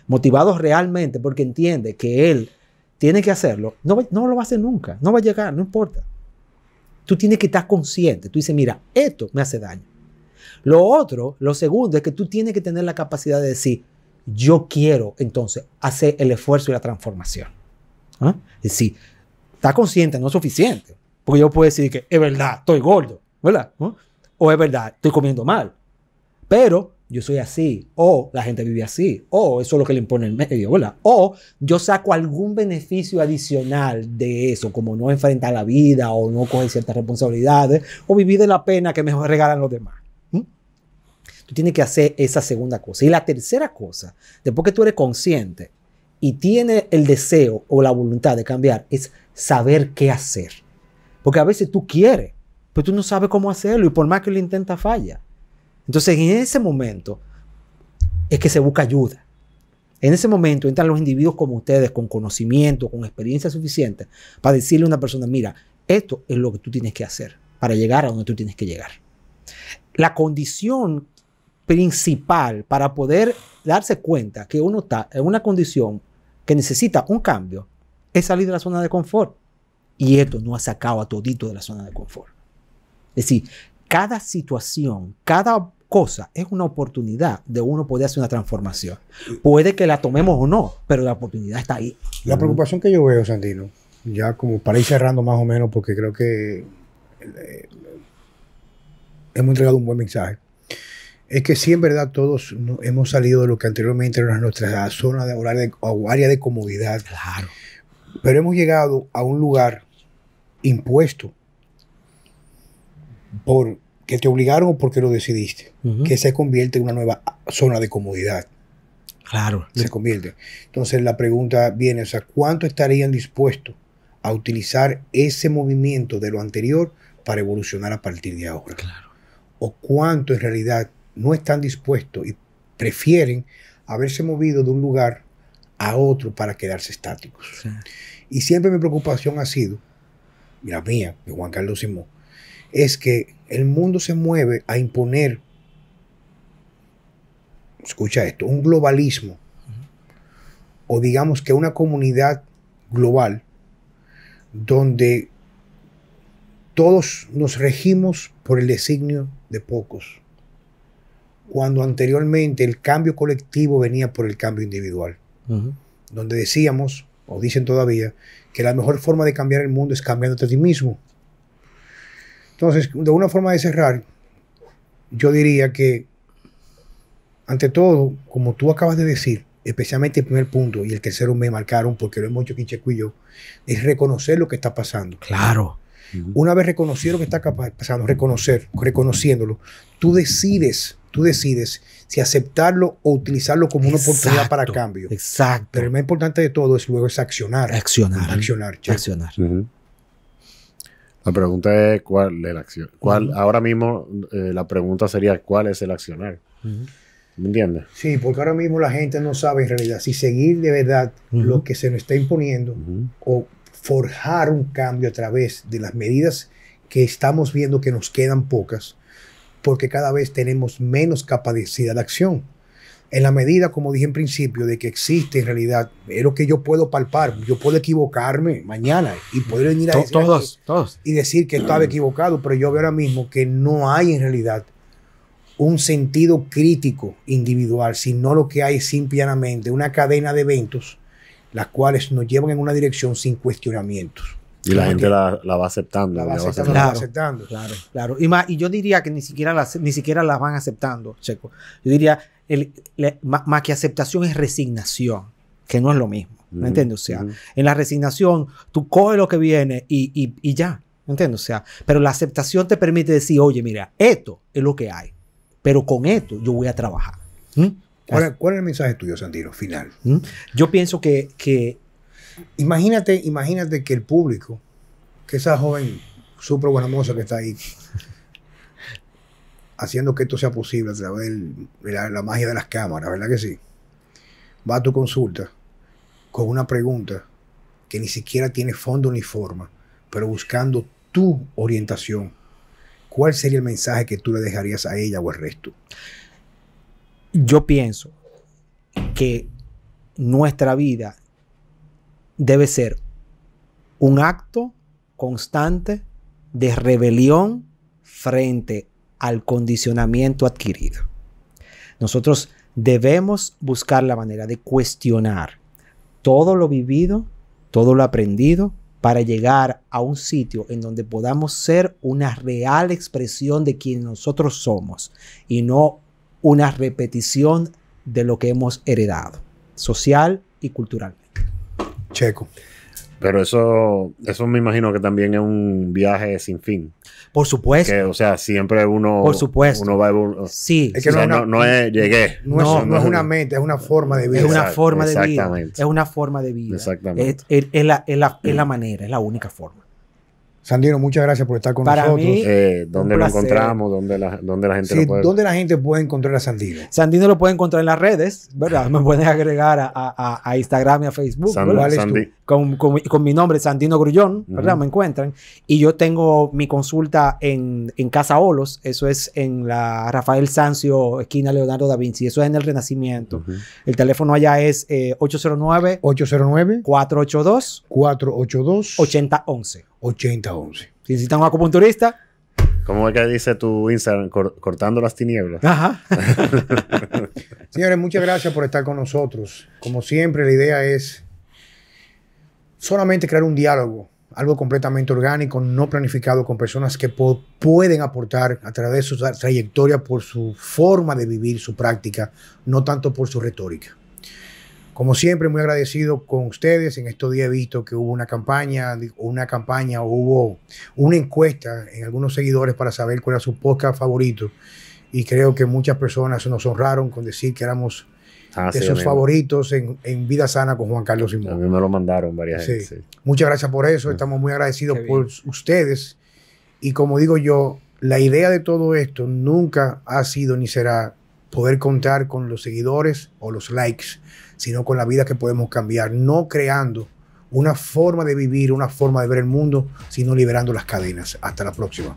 motivado realmente porque entiende que él tiene que hacerlo, no lo va a hacer nunca. No va a llegar, no importa. Tú tienes que estar consciente. Tú dices, mira, esto me hace daño. Lo segundo es que tú tienes que tener la capacidad de decir, yo quiero entonces hacer el esfuerzo y la transformación. ¿Ah? Es decir, está consciente no es suficiente. Porque yo puedo decir que es verdad, estoy gordo, ¿verdad? ¿No? O es verdad, estoy comiendo mal. Pero yo soy así, o la gente vive así, o eso es lo que le impone el medio, ¿verdad? O yo saco algún beneficio adicional de eso, como no enfrentar la vida, o no coger ciertas responsabilidades, o vivir de la pena que me regalan los demás. Tú tienes que hacer esa segunda cosa. Y la tercera cosa, después que tú eres consciente y tienes el deseo o la voluntad de cambiar, es saber qué hacer. Porque a veces tú quieres, pero tú no sabes cómo hacerlo y por más que lo intentas, falla. Entonces, en ese momento es que se busca ayuda. En ese momento entran los individuos como ustedes, con conocimiento, con experiencia suficiente, para decirle a una persona, mira, esto es lo que tú tienes que hacer para llegar a donde tú tienes que llegar. La condición principal para poder darse cuenta que uno está en una condición que necesita un cambio es salir de la zona de confort. Y esto no ha sacado a todito de la zona de confort. Es decir, cada situación, cada cosa es una oportunidad de uno poder hacer una transformación. Puede que la tomemos o no, pero la oportunidad está ahí. La preocupación que yo veo, Santino, ya como para ir cerrando más o menos, porque creo que hemos entregado un buen mensaje, es que sí, en verdad, todos hemos salido de lo que anteriormente era nuestra zona de horario o área de comodidad. Claro. Pero hemos llegado a un lugar impuesto porque te obligaron o porque lo decidiste, que se convierte en una nueva zona de comodidad. Claro. Se convierte. Entonces la pregunta viene, o sea, ¿cuánto estarían dispuestos a utilizar ese movimiento de lo anterior para evolucionar a partir de ahora? Claro. ¿O cuánto en realidad no están dispuestos y prefieren haberse movido de un lugar a otro para quedarse estáticos? Sí. Y siempre mi preocupación ha sido, la mía, de Juan Carlos Simón, es que el mundo se mueve a imponer, escucha esto, un globalismo, o digamos que una comunidad global donde todos nos regimos por el designio de pocos, cuando anteriormente el cambio colectivo venía por el cambio individual, donde decíamos, o dicen todavía, que la mejor forma de cambiar el mundo es cambiándote a ti mismo. Entonces, de una forma de cerrar, yo diría que, ante todo, como tú acabas de decir, especialmente el primer punto y el tercero me marcaron porque lo hemos hecho Quicheco y yo, es reconocer lo que está pasando. Claro. Una vez reconocido lo que está pasando, reconociéndolo, tú decides si aceptarlo o utilizarlo como una oportunidad para cambio. Exacto. Pero lo más importante de todo es luego es accionar. Accionar. La pregunta es cuál es la acción. Ahora mismo la pregunta sería cuál es el accionar. ¿Me entiendes? Sí, porque ahora mismo la gente no sabe en realidad si seguir de verdad lo que se nos está imponiendo o forjar un cambio a través de las medidas que estamos viendo que nos quedan pocas, porque cada vez tenemos menos capacidad de acción. En la medida, como dije en principio, de que existe en realidad, es lo que yo puedo palpar. Yo puedo equivocarme mañana y poder venir a decir todos y decir que estaba equivocado, pero yo veo ahora mismo que no hay en realidad un sentido crítico individual, sino lo que hay es simplemente una cadena de eventos las cuales nos llevan en una dirección sin cuestionamientos. Y la gente la va aceptando. La va ya va aceptando, aceptando. la va Claro. aceptando. Claro, claro. Y yo diría que ni siquiera las van aceptando, Checo. Yo diría, más que aceptación es resignación, que no es lo mismo. ¿Me Ujú, entiendes? O sea, ujú. en la resignación tú coges lo que viene y ya. ¿Me entiendes? O sea, pero la aceptación te permite decir, oye, mira, esto es lo que hay, pero con esto yo voy a trabajar. ¿Mm? ¿Cuál es el mensaje tuyo, Santino, final? ¿Mm? Yo pienso que Imagínate que el público, que esa joven súper buena moza que está ahí, haciendo que esto sea posible a través de la magia de las cámaras, ¿verdad que sí? Va a tu consulta con una pregunta que ni siquiera tiene fondo ni forma, pero buscando tu orientación. ¿Cuál sería el mensaje que tú le dejarías a ella o al resto? yo pienso que nuestra vida debe ser un acto constante de rebelión frente al condicionamiento adquirido. Nosotros debemos buscar la manera de cuestionar todo lo vivido, todo lo aprendido, para llegar a un sitio en donde podamos ser una real expresión de quien nosotros somos y no una repetición de lo que hemos heredado, social y culturalmente. Checo. Pero eso me imagino que también es un viaje sin fin. Por supuesto. Que, o sea, siempre uno, Por supuesto. uno va evolucionando. Sí. Es que O sea, no es una- no es llegué. No es una meta, es una forma de vida. Es una Exacto, forma de vida. exactamente. Es una forma de vida. Exactamente. Es la manera, es la única forma. Sandino, muchas gracias por estar con Para nosotros. mí, ¿Dónde un lo placer. encontramos? ¿Dónde la gente Sí, lo puede...? ¿dónde la gente puede encontrar a Sandino? Sandino lo puede encontrar en las redes, ¿verdad? Me pueden agregar a Instagram y a Facebook, ¿verdad? ¿Cuál es Sandy- Con mi nombre, Sandino Grullón, ¿verdad? Ujú. Me encuentran. Y yo tengo mi consulta en Casa Olos, eso es en la Rafael Sanzio, esquina Leonardo da Vinci, eso es en el Renacimiento. Ujú. El teléfono allá es 809-482-8011. 809-482-8011. Si necesitan un acupunturista, ¿Cómo es que dice tu Instagram? Cortando las tinieblas. ajá. Señores, muchas gracias por estar con nosotros. Como siempre, la idea es solamente crear un diálogo, algo completamente orgánico, no planificado, con personas que pueden aportar a través de su trayectoria por su forma de vivir, su práctica, no tanto por su retórica. Como siempre, muy agradecido con ustedes. En estos días he visto que hubo una campaña o hubo una encuesta en algunos seguidores para saber cuál era su podcast favorito. Y creo que muchas personas nos honraron con decir que éramos de Sí, sus a mí- favoritos en Vida Sana con Juan Carlos A Simón. mí me lo mandaron varias Sí. gente. Sí. Muchas gracias por eso. Estamos muy agradecidos Qué por bien. ustedes. Y como digo yo, la idea de todo esto nunca ha sido ni será poder contar con los seguidores o los likes, sino con la vida que podemos cambiar, no creando una forma de vivir, una forma de ver el mundo, sino liberando las cadenas. Hasta la próxima.